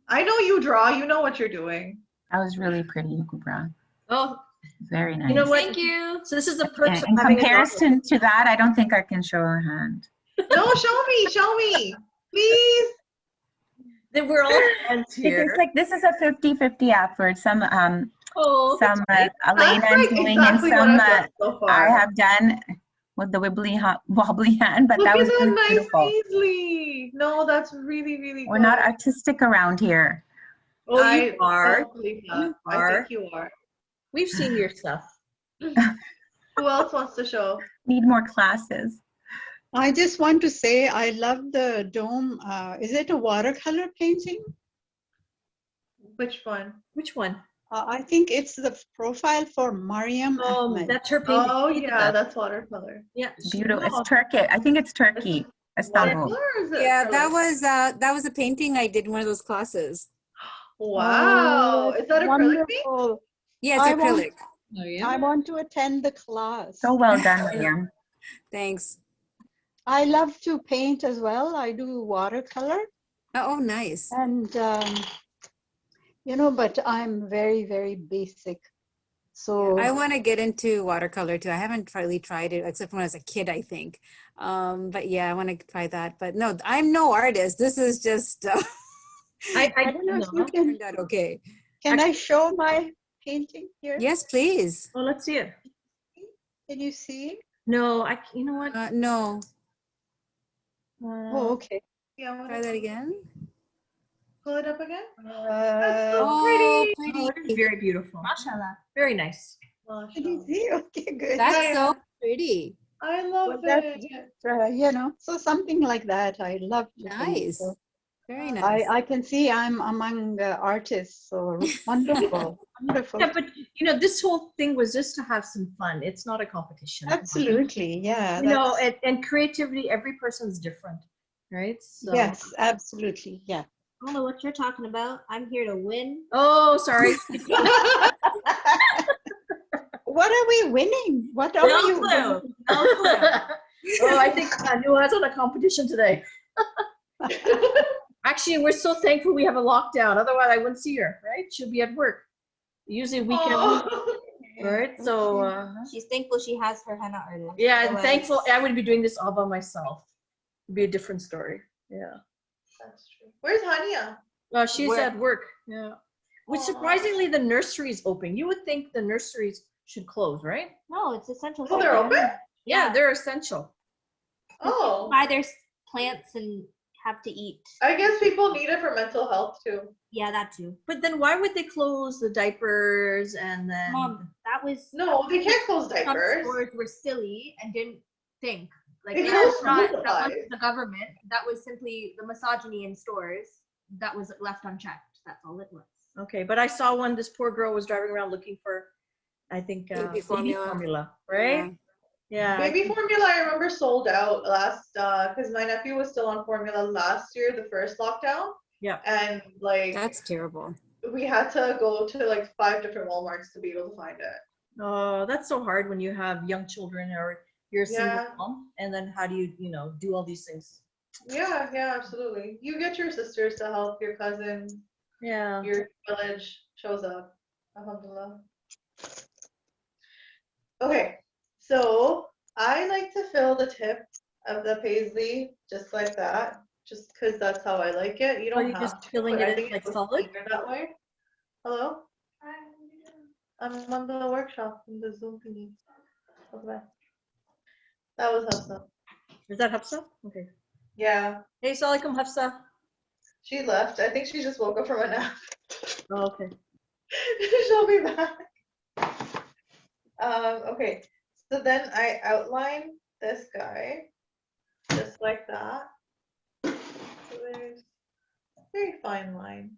B: I know you draw. You know what you're doing.
K: That was really pretty, Kubra.
E: Oh,
K: Very nice.
E: you know what?
G: Thank you.
E: So this is the perks
K: And
E: of
K: in
E: having a daughter.
K: comparison to that, I don't think I can show a hand.
B: No, show me. Please.
E: Then we're all friends
K: It's
E: here.
K: like this is a 50-50 effort. Some
E: Oh,
K: some
E: that's
K: Elena
B: That's
K: is
B: like
K: doing
B: exactly
K: and some
B: what I've done so far.
K: I have done with the wobbly hand, but
B: Look
K: that
B: at
K: was
B: that
K: really
B: nice
K: beautiful.
B: paisley. No, that's really, really
K: We're
B: good.
K: not artistic around here.
E: Oh,
B: I
E: you are.
B: don't believe that.
E: You
B: I
E: are.
B: think you are.
E: We've seen your stuff.
B: Who else wants to show?
K: Need more classes.
N: I just want to say I love the dome. Is it a watercolor painting?
B: Which one?
E: Which one?
N: I think it's the profile for Mariam Ahmed.
E: That's her painting.
B: Oh yeah, that's watercolor.
E: Yeah.
K: Beautiful. It's Turkey. I think it's Turkey. Istanbul.
B: Watercolor or is it
A: Yeah,
B: acrylic?
A: that was a painting I did in one of those classes.
B: Wow. Is that acrylic paint?
N: Wonderful.
A: Yeah, it's
N: I want-
A: acrylic.
F: Oh, yeah.
N: I want to attend the class.
K: So well done, Miriam.
A: Thanks.
N: I love to paint as well. I do watercolor
A: Oh, nice.
N: and, but I'm very, very basic. So
A: I want to get into watercolor too. I haven't really tried it except when I was a kid, I think. But yeah, I want to try that. But no, I'm no artist. This is just
N: I don't know if you can,
A: turned out okay.
N: can I show my painting here?
A: Yes, please.
E: Oh, let's see it.
N: Can you see?
E: No, you know what?
A: No.
N: Oh, okay.
B: Yeah.
A: Try that again.
B: Pull it up again.
N: That's
B: so
A: Oh,
B: pretty.
E: Oh, it is very beautiful.
G: Mashallah.
E: Very nice.
N: Can you see? Okay, good.
A: That's so pretty.
B: I love
N: Well,
B: it.
N: so something like that. I love to paint,
A: Nice.
N: so
A: Very nice.
N: I can see I'm among artists, so wonderful, wonderful.
E: Yeah, but this whole thing was just to have some fun. It's not a competition.
N: Absolutely, yeah.
E: You know,
N: that's-
E: and creativity, every person's different, right? So,
N: Yes, absolutely, yeah.
G: I don't know what you're talking about. I'm here to win.
E: Oh, sorry.
N: What are we winning? What are
G: No
N: you?
G: clue. No clue.
E: Oh, I think Nua's on a competition today. Actually, we're so thankful we have a lockdown. Otherwise, I wouldn't see her, right? She'll be at work. Usually weekend, right? So
G: she's thankful she has her henna artist.
E: yeah, I'm
G: Otherwise-
E: thankful I would be doing this all by myself. It'd be a different story. Yeah.
B: That's true. Where's Hania?
E: She's at work. Yeah. Which surprisingly, the nursery is open. You would think the nurseries should close, right?
G: No, it's essential.
B: Oh, they're open?
E: Yeah, they're essential.
B: Oh.
G: Buy their plants and have to eat.
B: I guess people need it for mental health too.
G: Yeah, that too.
E: But then why would they close the diapers and then?
G: Mom, that was
B: no, they can't close
G: some
B: diapers.
G: stores were silly and didn't think. Like
B: They
G: that was
B: closed
G: not
B: school
G: that wasn't
B: supplies.
G: the government. That was simply the misogyny in stores that was left unchecked. That's all it was.
E: Okay, but I saw one. This poor girl was driving around looking for, I think, baby formula, right? Yeah.
B: Baby formula, I remember sold out last because my nephew was still on formula last year, the first lockdown.
E: Yeah.
B: And like
I: That's terrible.
B: we had to go to like 5 different Walmarts to be able to find it.
E: Oh, that's so hard when you have young children or you're a single
B: Yeah.
E: mom, and then how do you, do all these things?
B: Yeah, yeah, absolutely. You get your sisters to help, your cousin,
E: Yeah.
B: your village shows up. Alhamdulillah. Okay, so I like to fill the tip of the paisley just like that, just because that's how I like it. You
E: Are
B: don't
E: you
B: have
E: just
B: to,
E: filling
B: but I
E: it in
B: think
E: like
B: looks
E: solid?
B: cleaner that way. Hello? I'm on the workshop in the Zoom thingy. Okay. That was Hafsa.
E: Is that Hafsa? Okay.
B: Yeah.
E: Hey, Assalamualaikum, Hafsa.
B: She left. I think she just woke up from a nap.
E: Oh, okay.
B: She'll be back. Okay, so then I outline this guy just like that. So there's a very fine line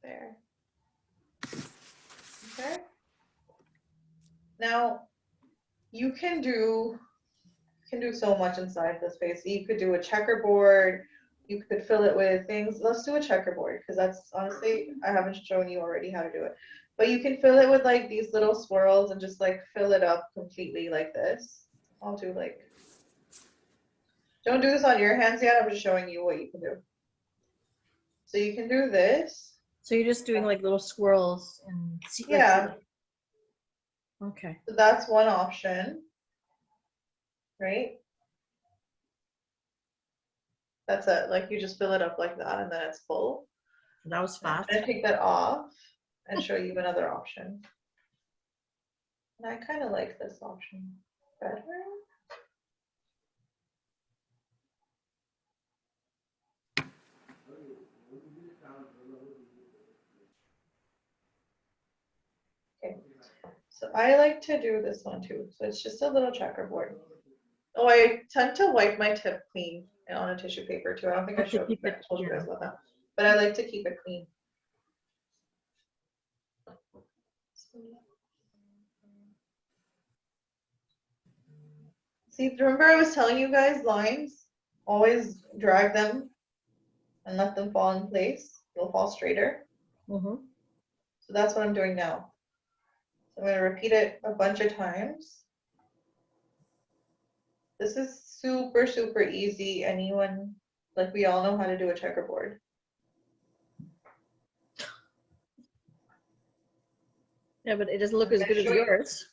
B: there. Okay. Now you can do so much inside this face. You could do a checkerboard. You could fill it with things. Let's do a checkerboard because that's honestly, I haven't shown you already how to do it. But you can fill it with like these little swirls and just like fill it up completely like this. I'll do like, don't do this on your hands yet. I'm just showing you what you can do. So you can do this.
E: So you're just doing like little swirls and
B: Yeah.
E: Okay.
B: So that's one option, right? That's it. Like you just fill it up like that and then it's full.
E: That was fast.
B: I'm gonna take that off and show you another option. And I kind of like this option better. Okay, so I like to do this one too. So it's just a little checkerboard. Oh, I tend to wipe my tip clean on a tissue paper too. I don't think I told you guys about that, but I like to keep it clean. See, remember I was telling you guys lines, always drag them and let them fall in place. They'll fall straighter.
E: Mm-hmm.
B: So that's what I'm doing now. So I'm going to repeat it a bunch of times. This is super, super easy. Anyone, like we all know how to do a checkerboard.
E: Yeah, but it doesn't look as good as yours.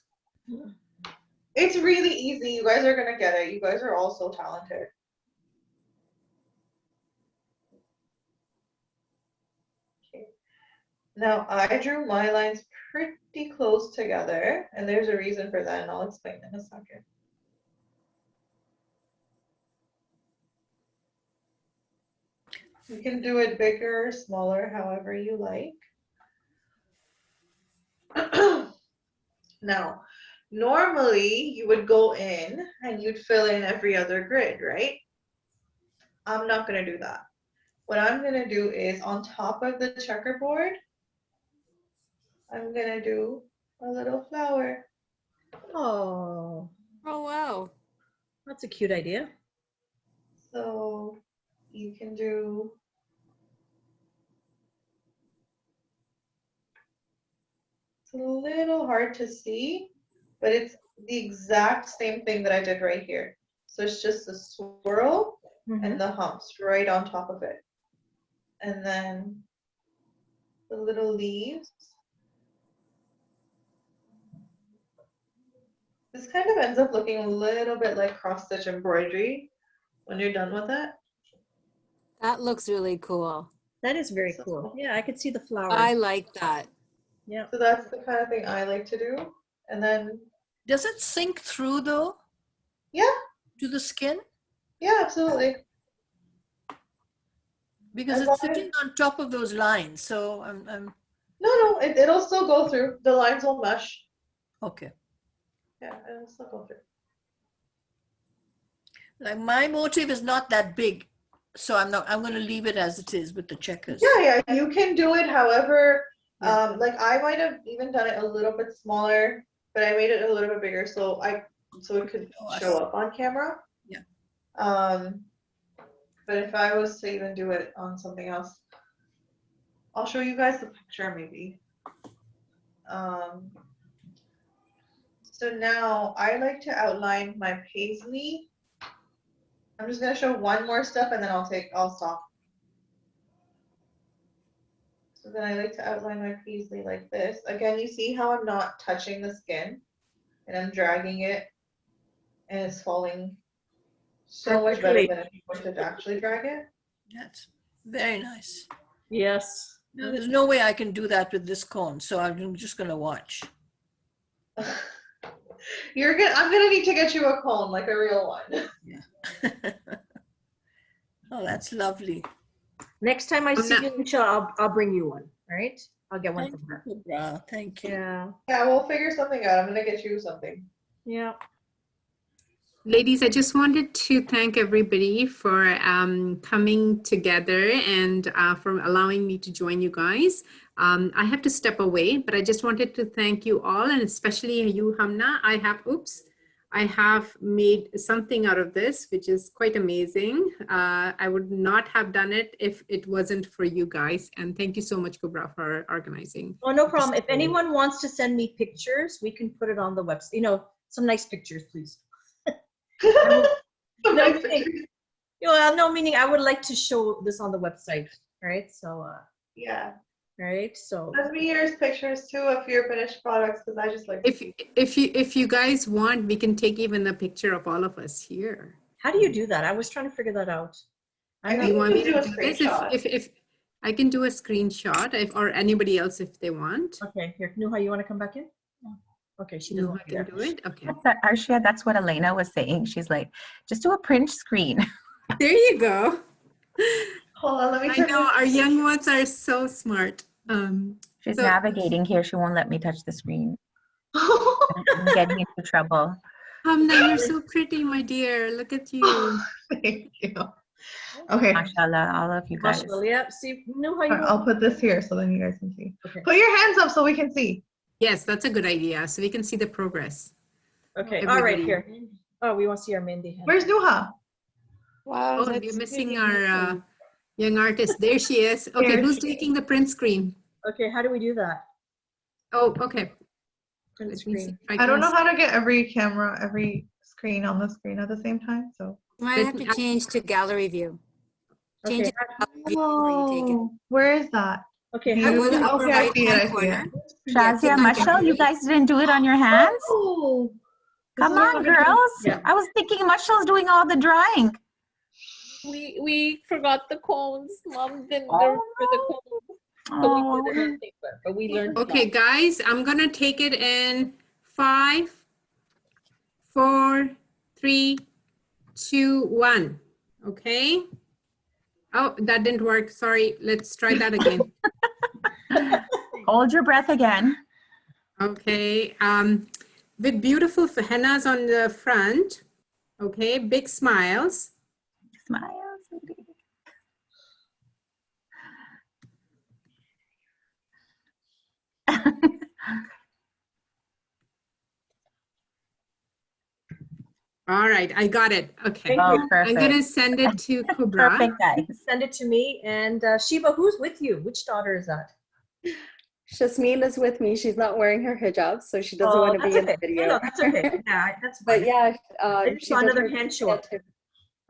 B: It's really easy. You guys are going to get it. You guys are all so talented. Okay. Now I drew my lines pretty close together, and there's a reason for that, and I'll explain in a second. You can do it bigger or smaller, however you like. Now, normally you would go in and you'd fill in every other grid, right? I'm not going to do that. What I'm going to do is on top of the checkerboard, I'm going to do a little flower.
E: Oh.
I: Oh, wow.
E: That's a cute idea.
B: So you can do it's a little hard to see, but it's the exact same thing that I did right here. So it's just the swirl and the humps right on top of it. And then the little leaves. This kind of ends up looking a little bit like cross-stitch embroidery when you're done with it.
A: That looks really cool.
E: That is very cool. Yeah, I could see the flowers.
A: I like that.
E: Yeah.
B: So that's the kind of thing I like to do. And then,
M: does it sink through though?
B: Yeah.
M: To the skin?
B: Yeah, absolutely.
M: Because it's sitting on top of those lines, so I'm.
B: No, it'll still go through. The lines will mesh.
M: Okay.
B: Yeah, it'll still go through.
M: Like my motive is not that big, so I'm going to leave it as it is with the checkers.
B: Yeah, you can do it however, like I might have even done it a little bit smaller, but I made it a little bit bigger so it could show up on camera.
M: Yeah.
B: But if I was to even do it on something else, I'll show you guys the picture maybe. So now I like to outline my paisley. I'm just gonna show one more step and then I'll stop. So then I like to outline my paisley like this. Again, you see how I'm not touching the skin and I'm dragging it and it's falling so much better than if you were to actually drag it.
M: That's very nice.
E: Yes.
M: No, there's no way I can do that with this cone, so I'm just going to watch.
B: I'm gonna need to get you a cone, like a real one.
M: Yeah. Oh, that's lovely.
E: Next time I see you, Michelle, I'll bring you one. All right? I'll get one from her.
M: Thank you.
E: Yeah.
B: Yeah, we'll figure something out. I'm gonna get you something.
E: Yeah.
L: Ladies, I just wanted to thank everybody for coming together and for allowing me to join you guys. I have to step away, but I just wanted to thank you all, and especially you, Hamnah. I have made something out of this, which is quite amazing. I would not have done it if it wasn't for you guys. And thank you so much, Kubra, for organizing.
E: Oh, no problem. If anyone wants to send me pictures, we can put it on the website. You know, some nice pictures, please. No, meaning I would like to show this on the website, right? So
B: yeah,
E: right. So
B: send me your pictures too of your finished products, because I just like.
L: If you guys want, we can take even a picture of all of us here.
E: How do you do that? I was trying to figure that out.
L: You want me to do this? If I can do a screenshot, or anybody else if they want.
E: Okay, here, Nuha, you want to come back in? Okay, she doesn't want to
L: do it. Okay.
K: Arshia, that's what Elena was saying. She's like, just do a print screen.
L: There you go.
B: Hold on, let me.
L: I know our young ones are so smart.
K: She's navigating here. She won't let me touch the screen. I'm getting into trouble.
L: Hamnah, you're so pretty, my dear. Look at you.
B: Thank you. Okay.
K: Mashallah, all of you guys.
E: Yeah, see, Nuha,
B: I'll put this here so then you guys can see.
E: Okay.
B: Put your hands up so we can see.
L: Yes, that's a good idea. So we can see the progress.
E: Okay, all right, here. Oh, we want to see our Mindy hand.
B: Where's Nuha?
N: Wow,
L: Oh, you're missing our young artist. There she is. Okay,
B: There
L: who's
B: she
L: taking the print screen?
E: Okay, how do we do that?
L: Oh, okay.
E: Print
L: Let me
E: screen.
L: see if
B: I
L: can
B: don't know how to get every screen on the screen at the same time. So
A: Might have to change to gallery view. Change
E: Okay.
A: it to gallery view before you take it.
B: Where is that?
E: Okay,
A: Up
E: how
A: in the upper
B: Okay, I see it. I
A: right-hand
B: see
A: corner.
B: it.
A: Yeah, click
K: Shazia,
A: on
K: Mashal,
A: gallery.
K: you guys didn't do it on your hands?
B: Oh,
K: Come on, girls.
E: Yeah.
K: I was thinking Mashal's doing all the drawing.
F: We forgot the cones. Mom didn't
K: Oh,
F: remember the cones. So we did it on paper, but we learned.
L: Okay, guys, I'm gonna take it in 5, 4, 3, 2, 1. Okay. Oh, that didn't work. Sorry. Let's try that again.
K: Hold your breath again.
L: Okay. With beautiful hennas on the front. Okay. Big smiles.
K: Smiles. Baby.
L: All right. I got it. Okay.
E: Thank
K: Oh,
E: you.
K: perfect.
L: I'm gonna send it to Kubra.
K: Perfect, guys.
E: Send it to me. And Shiva, who's with you? Which daughter is that?
I: Shasmeen is with me. She's not wearing her hijab, so she doesn't want to
E: that's
I: be in
E: okay.
I: the video.
E: No, that's okay. Yeah, that's
I: But
E: fine.
I: yeah,
E: I just
I: she
E: saw
I: did
E: another
I: her
E: hand show up.
I: too.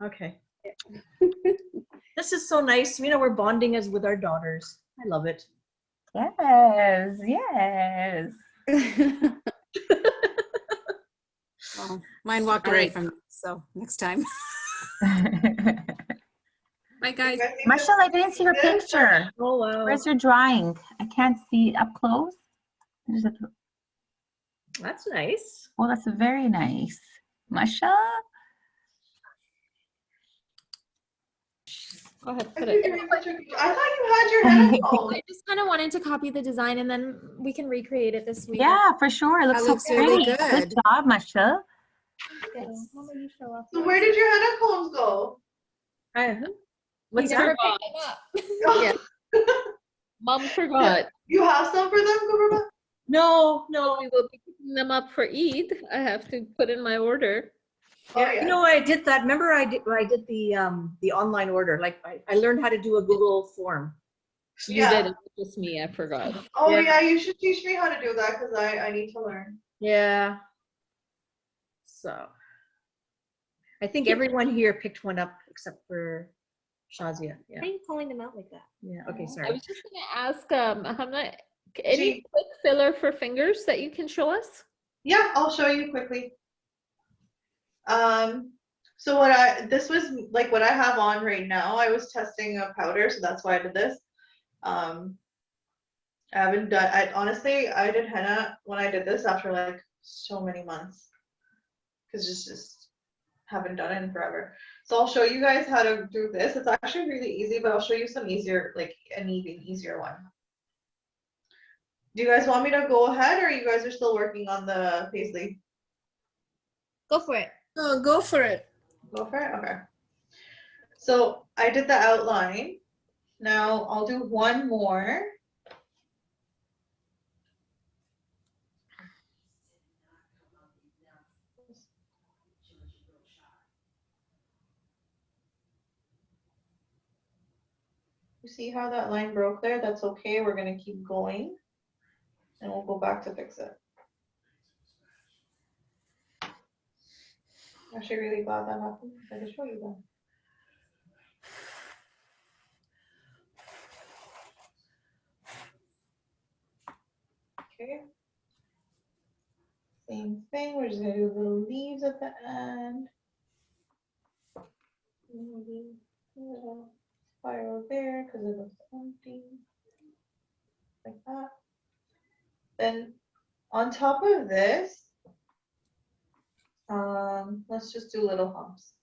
E: Okay. This is so nice. We're bonding as with our daughters. I love it.
K: Yes, yes.
A: Well, mine walked away from me, so next time.
F: Bye, guys.
K: Marshall, I didn't see your picture.
E: Oh, wow.
K: Where's your drawing? I can't see it up close.
E: That's nice.
K: Oh, that's very nice. Masha?
F: Go ahead,
B: I
F: put
B: thought
F: it.
B: you had your henna comb.
G: I just kind of wanted to copy the design and then we can recreate it this week.
K: Yeah, for sure. It looks,
A: That
K: so
A: looks really
K: pretty.
A: good.
K: Good job, Masha.
G: Yes.
B: So where did your henna combs go?
E: What's
G: You
E: that?
G: never picked them up.
F: Yeah. Mom forgot.
B: You have some for them, Guruma?
E: No.
F: We will be picking them up for Eid. I have to put in my order.
B: Oh,
E: You know, I did that. Remember, I did the online order. Like, I learned how to do a Google form.
F: You did. It was just me. I forgot.
B: Oh yeah, you should teach me how to do that because I need to learn.
E: Yeah. So, I think everyone here picked one up except for Shazia. Yeah.
G: Why are you calling them out like that?
E: Yeah. Okay.
F: I
E: Sorry.
F: was just going to ask, Hamnah, any quick filler for fingers that you can show us?
B: Yeah, I'll show you quickly. So this was like what I have on right now. I was testing a powder, so that's why I did this. I haven't done, honestly, I did henna when I did this after like so many months. Because just haven't done it in forever. So I'll show you guys how to do this. It's actually really easy, but I'll show you some easier, like an even easier one. Do you guys want me to go ahead or you guys are still working on the paisley?
G: Go for it.
M: Oh, go for it.
B: Go for it? Okay. So I did the outline. Now I'll do one more. You see how that line broke there? That's okay. We're going to keep going and we'll go back to fix it. I'm actually really glad that happened. I can show you that. Okay. Same thing. We're just going to do little leaves at the end. Maybe a little spiral there because it looks empty. Like that. Then on top of this, let's just do little humps.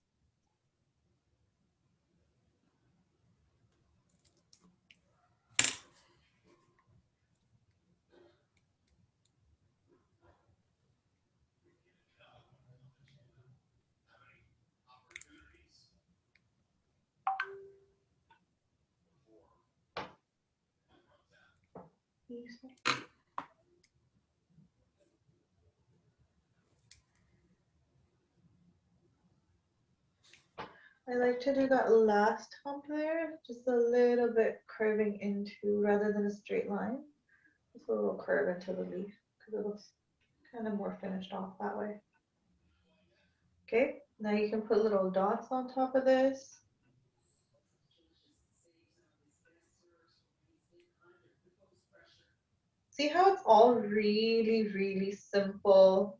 B: I like to do that last hump there, just a little bit curving into rather than a straight line. Just a little curve into the leaf because it looks kind of more finished off that way. Okay, now you can put little dots on top of this. See how it's all really, really simple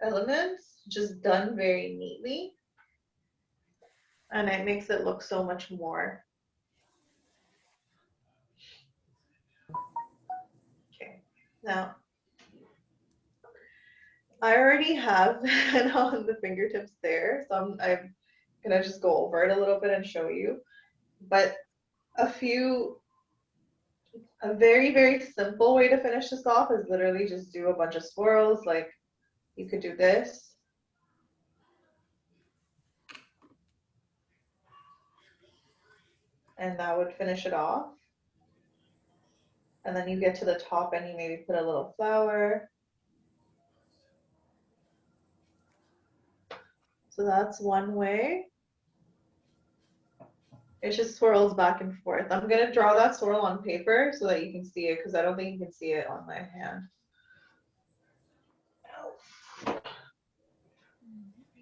B: elements, just done very neatly. And it makes it look so much more. Okay, now I already have it on the fingertips there, so I'm gonna just go over it a little bit and show you. But a very, very simple way to finish this off is literally just do a bunch of swirls. Like you could do this. And that would finish it off. And then you get to the top and you maybe put a little flower. So that's one way. It just swirls back and forth. I'm gonna draw that swirl on paper so that you can see it, because I don't think you can see it on my hand.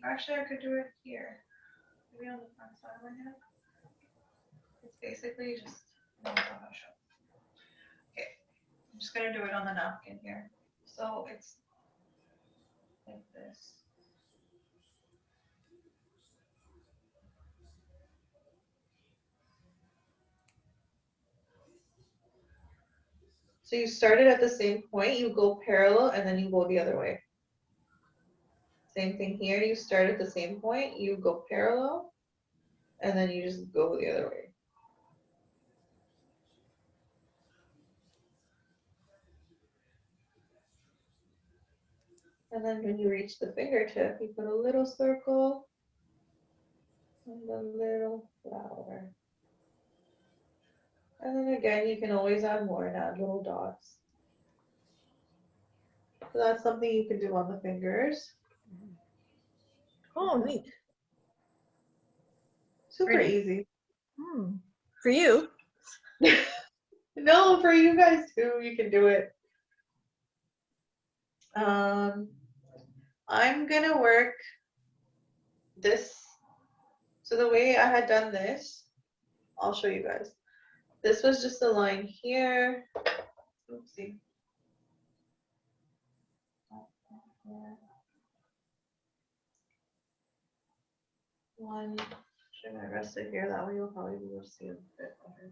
B: Actually, I could do it here. Maybe on the front side of my hand. It's basically just, I don't know how to show. Okay, I'm just gonna do it on the napkin here. So it's like this. So you started at the same point, you go parallel, and then you go the other way. Same thing here, you start at the same point, you go parallel, and then you just go the other way. And then when you reach the fingertip, you put a little circle and a little flower. And then again, you can always add more and add little dots. So that's something you can do on the fingers.
E: Oh, neat.
B: Super easy.
E: For you.
B: No, for you guys too, you can do it. I'm gonna work this. So the way I had done this, I'll show you guys. This was just a line here. Oopsie. One. Should I rest it here? That way you'll probably be able to see a bit better.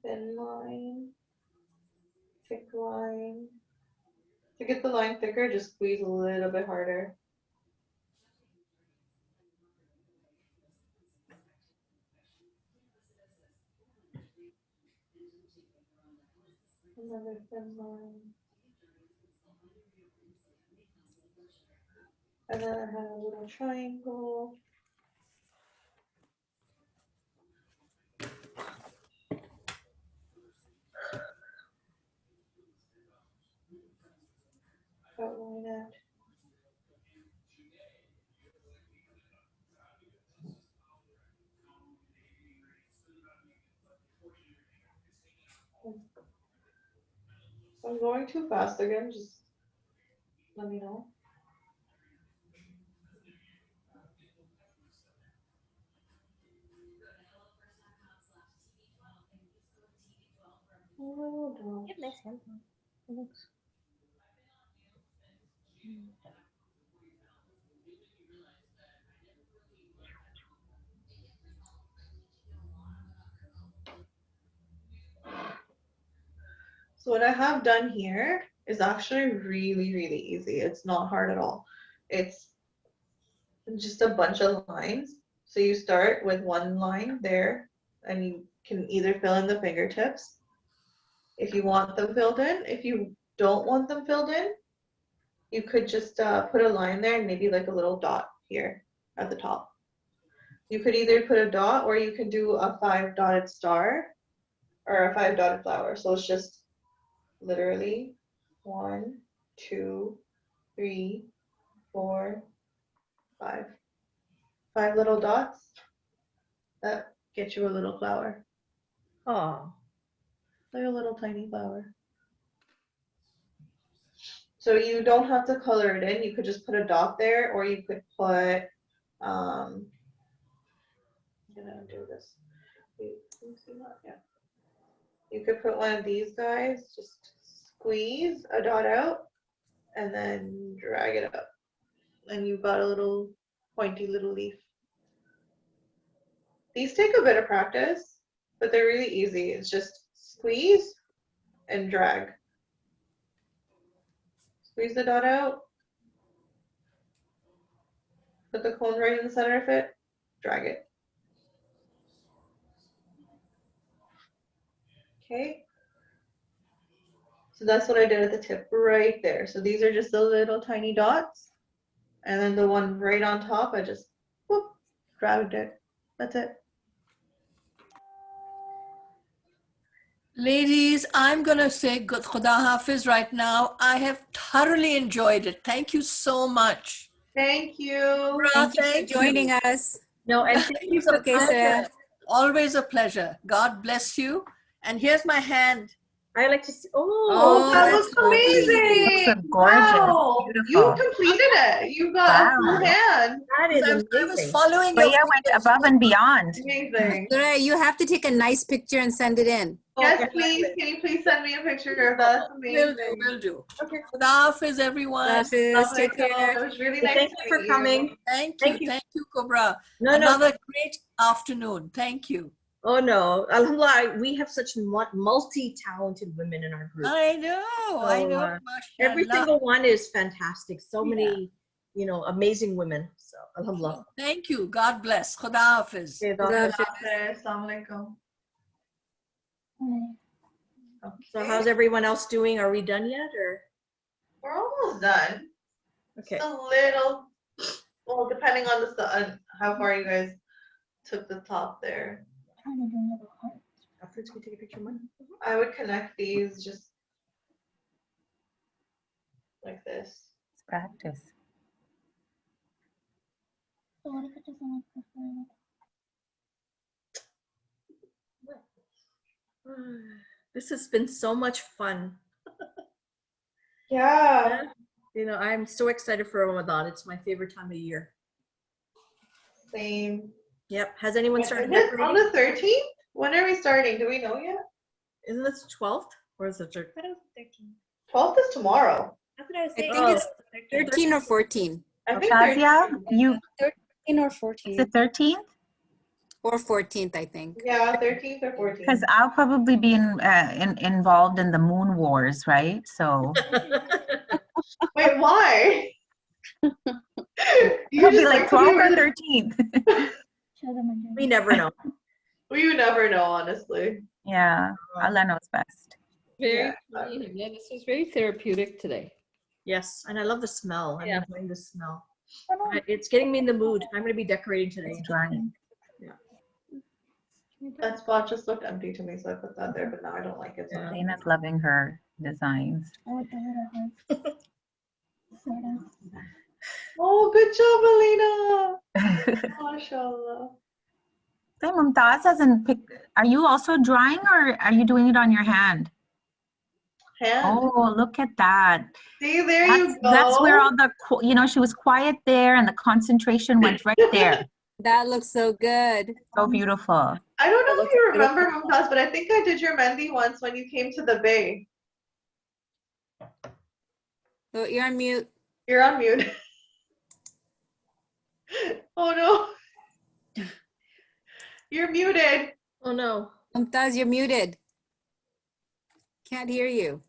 B: Thin line, thick line. To get the line thicker, just squeeze a little bit harder. Another thin line. And then I have a little triangle. Outline it. If I'm going too fast again, just let me know.
G: You have nice hands.
E: Thanks.
B: So what I have done here is actually really, really easy. It's not hard at all. It's just a bunch of lines. So you start with one line there, and you can either fill in the fingertips if you want them filled in. If you don't want them filled in, you could just put a line there and maybe like a little dot here at the top. You could either put a dot or you could do a 5-dotted star or a 5-dotted flower. So it's just literally 1, 2, 3, 4, 5. 5 little dots that get you a little flower.
E: Oh.
B: Like a little tiny flower. So you don't have to color it in. You could just put a dot there, or you could put, I'm gonna do this. Wait, can you see that? Yeah. You could put one of these guys, just squeeze a dot out, and then drag it up. And you've got a little pointy little leaf. These take a bit of practice, but they're really easy. It's just squeeze and drag. Squeeze the dot out. Put the cone right in the center of it. Drag it. Okay. So that's what I did at the tip right there. So these are just the little tiny dots. And then the one right on top, I just whoop, dragged it. That's it.
M: Ladies, I'm going to say good Khuda Hafiz right now. I have thoroughly enjoyed it. Thank you so much.
B: Thank you.
A: Thank you for joining us.
E: No, and thank you for
A: Okay, sir.
M: Always a pleasure. God bless you. And here's my hand.
E: I like to see.
B: Oh, that
A: that's
B: looks
A: lovely.
B: amazing.
K: Looks gorgeous.
B: Wow. You
K: Beautiful.
B: completed it. You got a full
K: Wow.
B: hand.
E: That is
M: I was
E: amazing.
M: following your
K: Freya went above and beyond.
B: Amazing.
A: Surya, you have to take a nice picture and send it in.
B: Yes,
E: Okay.
B: please. Can you please send me a picture of that? That's amazing.
M: Will do.
B: Okay.
M: Khuda Hafiz, everyone.
A: Hafiz, take care.
B: It was really
E: Well,
B: nice
E: thank
B: to
E: you for
B: meet
E: coming.
M: Thank
E: Thank
M: you.
E: you.
M: Thank you, Cobra.
E: No,
M: Another great afternoon. Thank you.
E: Oh no, Alhamdulillah, we have such multi-talented women in our group.
M: I know. I
E: So,
M: know.
E: every
M: Mashallah.
E: single one is fantastic. So
M: Yeah.
E: many, amazing women. So Alhamdulillah.
M: Thank you. God bless. Khuda Hafiz.
E: Okay,
A: Khuda
E: doctor.
B: Assalamu alaikum.
E: So how's everyone else doing? Are we done yet or?
B: We're almost done.
E: Okay.
B: Just a little, well, depending on the sun, how far you guys took the top there.
E: Afterwards, can we take a picture of mine?
B: I would connect these just like this.
K: It's practice.
E: This has been so much fun.
B: Yeah.
E: I'm so excited for Ramadan. It's my favorite time of year.
B: Same.
E: Yep. Has anyone
B: Is
E: started
B: it on
E: decorating?
B: the 13th? When are we starting? Do we know yet?
E: Isn't this 12th? Or is it 13th?
B: 12th is tomorrow.
I: That's what I was
A: I
I: saying.
A: think it's 13 or 14.
B: I think
K: Shazia,
B: 13th.
K: you,
I: 13 or
K: it's
I: 14.
K: the 13th?
A: Or 14th, I think.
B: Yeah, 13th or 14th.
K: Because I'll probably be involved in the moon wars, right? So
B: Wait, why?
K: it'll be like 12th or 13th.
E: We never know.
B: We never know, honestly.
K: Yeah, Allah knows best.
F: Very funny. Yeah, this was very therapeutic today.
E: Yes, and I love the smell. I'm
F: Yeah.
E: enjoying the smell. It's getting me in the mood. I'm going to be decorating today.
K: It's drying.
B: That spot just looked empty to me, so I put that there, but now I don't like it. So
K: Dana's loving her designs.
B: Oh, good job, Alina. MashaAllah.
K: So Mumtaz hasn't picked. Are you also drawing or are you doing it on your hand?
B: Hand.
K: Oh, look at that.
B: See, there
K: That's,
B: you go.
K: that's where all the, she was quiet there and the concentration went right there.
A: That looks so good.
K: So beautiful.
B: I don't know if you remember, Mumtaz, but I think I did your Mehndi once when you came to the Bay.
A: So you're on mute.
B: You're on mute. Oh no. You're muted.
E: Oh no.
A: Mumtaz, you're muted. Can't hear you.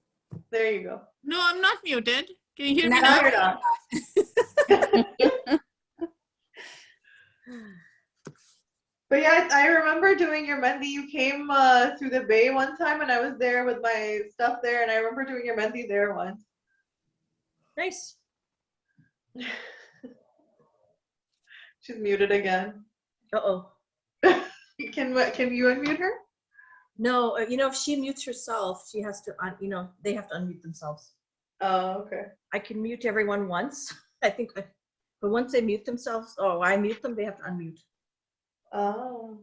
B: There you go.
D: No, I'm not muted. Can you hear me
A: Now
D: now?
B: you're not. But yeah, I remember doing your Mehndi. You came through the Bay one time and I was there with my stuff there, and I remember doing your Mehndi there once.
E: Nice.
B: She's muted again.
E: Uh-oh.
B: Can you unmute her?
E: No, if she mutes herself, she has to, they have to unmute themselves.
B: Oh, okay.
E: I can mute everyone once, I think, but once they mute themselves, I mute them, they have to unmute.
B: Oh.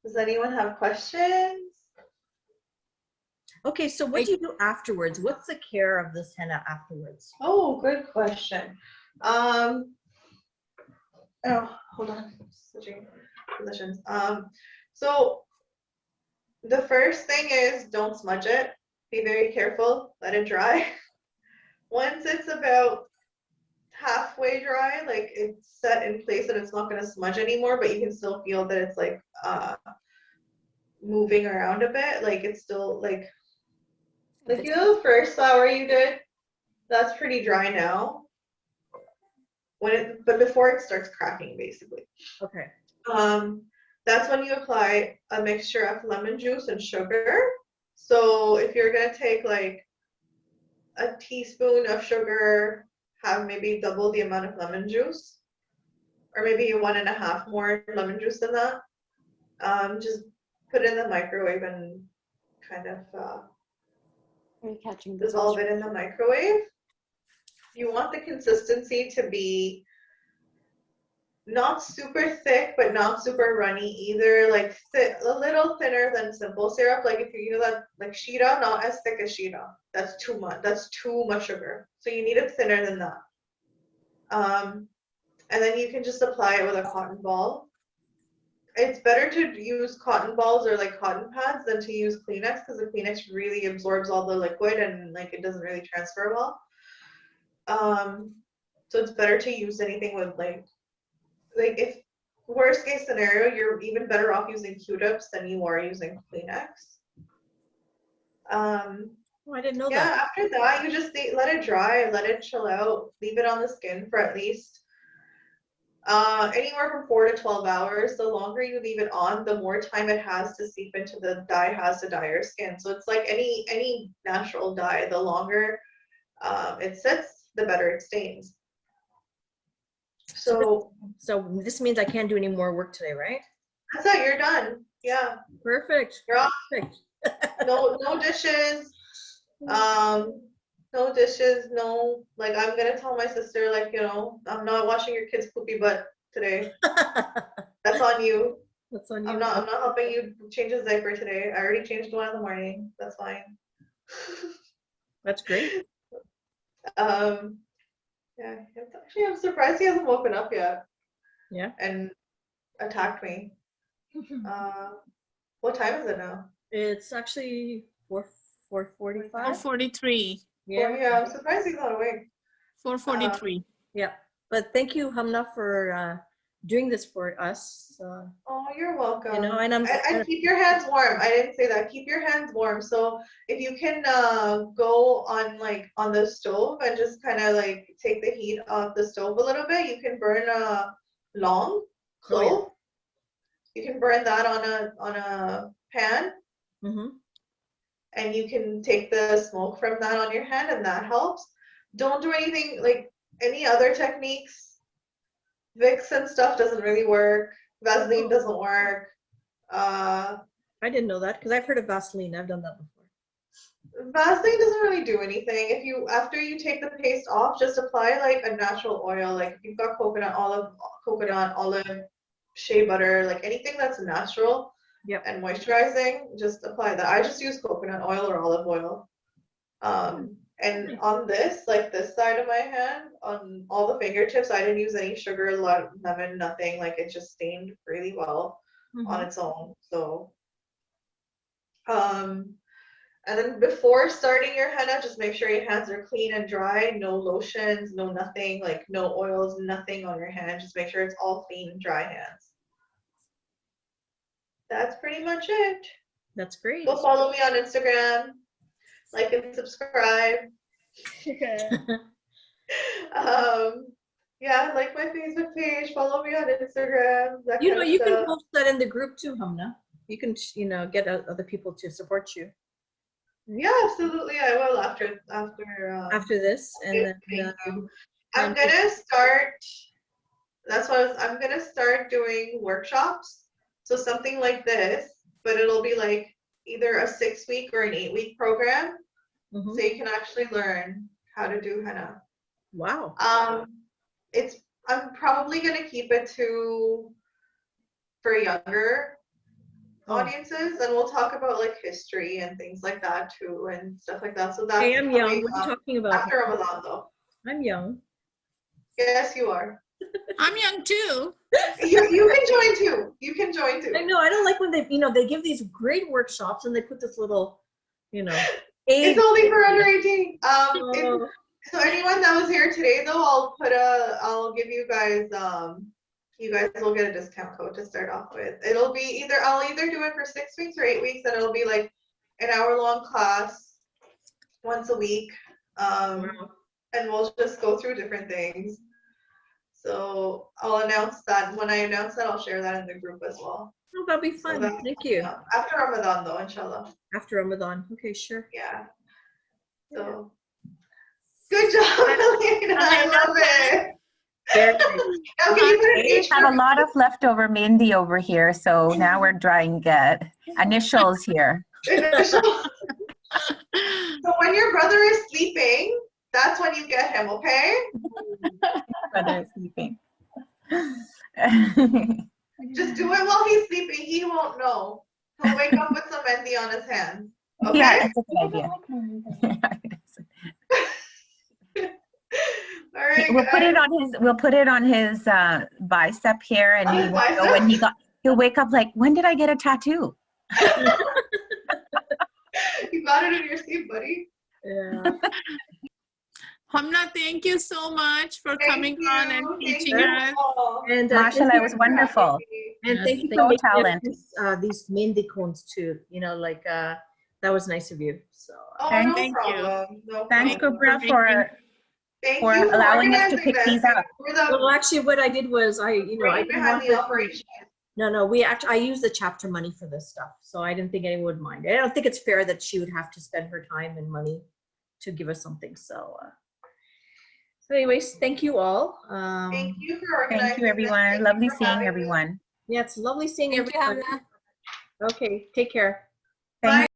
B: Does anyone have questions?
E: Okay, so what do you do afterwards? What's the care of this henna afterwards?
B: Oh, good question. Oh, hold on. Switching positions. So the first thing is don't smudge it. Be very careful. Let it dry. Once it's about halfway dry, like it's set in place and it's not going to smudge anymore, but you can still feel that it's like moving around a bit. Like it's still like the first flower you did, that's pretty dry now. But before it starts cracking, basically.
E: Okay.
B: That's when you apply a mixture of lemon juice and sugar. So if you're gonna take like a teaspoon of sugar, have maybe double the amount of lemon juice, or maybe 1.5 more lemon juice than that. Just put it in the microwave and kind of dissolve it in the microwave. You want the consistency to be not super thick, but not super runny either. Like a little thinner than simple syrup. Like if you use that, like Sheeta, not as thick as Sheeta. That's too much. That's too much sugar. So you need it thinner than that. And then you can just apply it with a cotton ball. It's better to use cotton balls or like cotton pads than to use Kleenex, because the Kleenex really absorbs all the liquid and like it doesn't really transfer well. So it's better to use anything with like if worst case scenario, you're even better off using Q-tips than you are using Kleenex.
E: Oh, I didn't know that.
B: Yeah, after that, you just let it dry, let it chill out, leave it on the skin for at least anywhere from 4 to 12 hours. The longer you leave it on, the more time it has to seep into the dye, has to dye your skin. So it's like any natural dye, the longer it sits, the better it stains. So
E: this means I can't do any more work today, right?
B: That's it, you're done. Yeah.
E: Perfect.
B: You're off.
E: Perfect.
B: No dishes. No dishes, no, like I'm gonna tell my sister, like, you know, I'm not washing your kid's poopy butt today. That's on you.
E: That's on you.
B: I'm not helping you change his diaper today. I already changed one in the morning. That's fine.
E: That's great.
B: Yeah, actually I'm surprised he hasn't woken up yet.
E: Yeah.
B: And attacked me. What time is it now?
E: It's actually 4:45.
D: 4:43.
B: Yeah, I'm surprised he's not awake.
D: 4:43.
E: Yeah, but thank you, Hamnah, for doing this for us.
B: Oh, you're welcome.
E: You know, and
B: and keep your hands warm. I didn't say that. Keep your hands warm. So if you can go on the stove and just kind of like take the heat off the stove a little bit, you can burn a long clove.
E: Oh,
B: yeah. You can burn that on a pan.
E: Mm-hmm.
B: And you can take the smoke from that on your hand, and that helps. Don't do anything like any other techniques. Vicks and stuff doesn't really work. Vaseline doesn't work.
E: I didn't know that, because I've heard of Vaseline. I've done that before.
B: Vaseline doesn't really do anything. After you take the paste off, just apply like a natural oil. Like if you've got coconut, olive, shea butter, like anything that's natural.
E: Yep.
B: And moisturizing, just apply that. I just use coconut oil or olive oil. And on this, like this side of my hand, on all the fingertips, I didn't use any sugar, lemon, nothing. Like it just stained really well on its own. So, and then before starting your henna, just make sure your hands are clean and dry. No lotions, no nothing, like no oils, nothing on your hand. Just make sure it's all clean, dry hands. That's pretty much it.
E: That's great.
B: Go follow me on Instagram, like and subscribe. Yeah, like my Facebook page, follow me on Instagram.
E: You know, you can post that in the group too, Hamnah. You can, get other people to support you.
B: Yeah, absolutely. I will after
E: this, and then
B: I'm gonna start. That's what I'm gonna start doing workshops. So something like this, but it'll be like either a 6-week or an 8-week program.
E: Mm-hmm.
B: So you can actually learn how to do henna.
E: Wow.
B: I'm probably gonna keep it for younger audiences, and we'll talk about like history and things like that too, and stuff like that. So that's
E: I am young. What are you talking about?
B: After Ramadan, though.
E: I'm young.
B: Yes, you are.
D: I'm young too.
B: You can join too. You can join too.
E: I know. I don't like when they give these great workshops and they put this little, age.
B: It's only for under 18. So anyone that was here today, though, I'll give you guys, you guys will get a discount code to start off with. It'll be I'll either do it for 6 weeks or 8 weeks, and it'll be like an hour-long class once a week. And we'll just go through different things. So I'll announce that. When I announce that, I'll share that in the group as well.
E: Oh, that'll be fun. So thank you.
B: After Ramadan, though, inshallah.
E: After Ramadan. Okay, sure.
B: Yeah. So good job, Elena. I love it.
C: Very nice.
B: Now, can you put an
K: We
B: H
K: have
B: for
K: a lot of leftover Mindy over here, so now we're drawing initials here.
B: initial? So when your brother is sleeping, that's when you get him, okay?
K: Brother is sleeping.
B: Just do it while he's sleeping. He won't know. He'll wake up with some Mendy on his hands. Okay?
K: Yeah, that's a good idea.
B: All right,
K: We'll put
B: guys.
K: it on his. We'll put it on his bicep here, and
B: On
K: he
B: his
K: won't know
B: bicep?
K: when he got. He'll wake up like, when did I get a tattoo?
B: You got it in your sleep, buddy.
C: Yeah.
D: Hamnah, thank you so much for coming on and teaching us.
C: And
K: Mashallah, it was wonderful.
C: And thank you
K: So
C: for making
K: talented.
C: these Mehndi cones too. You know, like that was nice of you. So
B: Oh,
K: Thank
B: no
K: you.
B: problem. No
K: Thanks,
B: problem.
K: Kubra,
B: Thank
K: for
B: you for
K: allowing us to
B: organizing
K: pick
B: this.
K: these up.
B: For the
C: well, actually, what I did was I
B: brain
C: didn't
B: behind
C: want
B: the
C: her to-
B: operation.
C: No, I used the chapter money for this stuff, so I didn't think anyone would mind. I don't think it's fair that she would have to spend her time and money to give us something. So, anyways, thank you all.
B: Thank you for organizing.
K: Thank you, everyone.
B: This.
K: Lovely
B: for
K: seeing
B: having me.
K: everyone.
C: Yeah, it's lovely seeing
A: Thank you,
C: everybody.
A: Hamnah.
C: Okay, take care.
K: Thank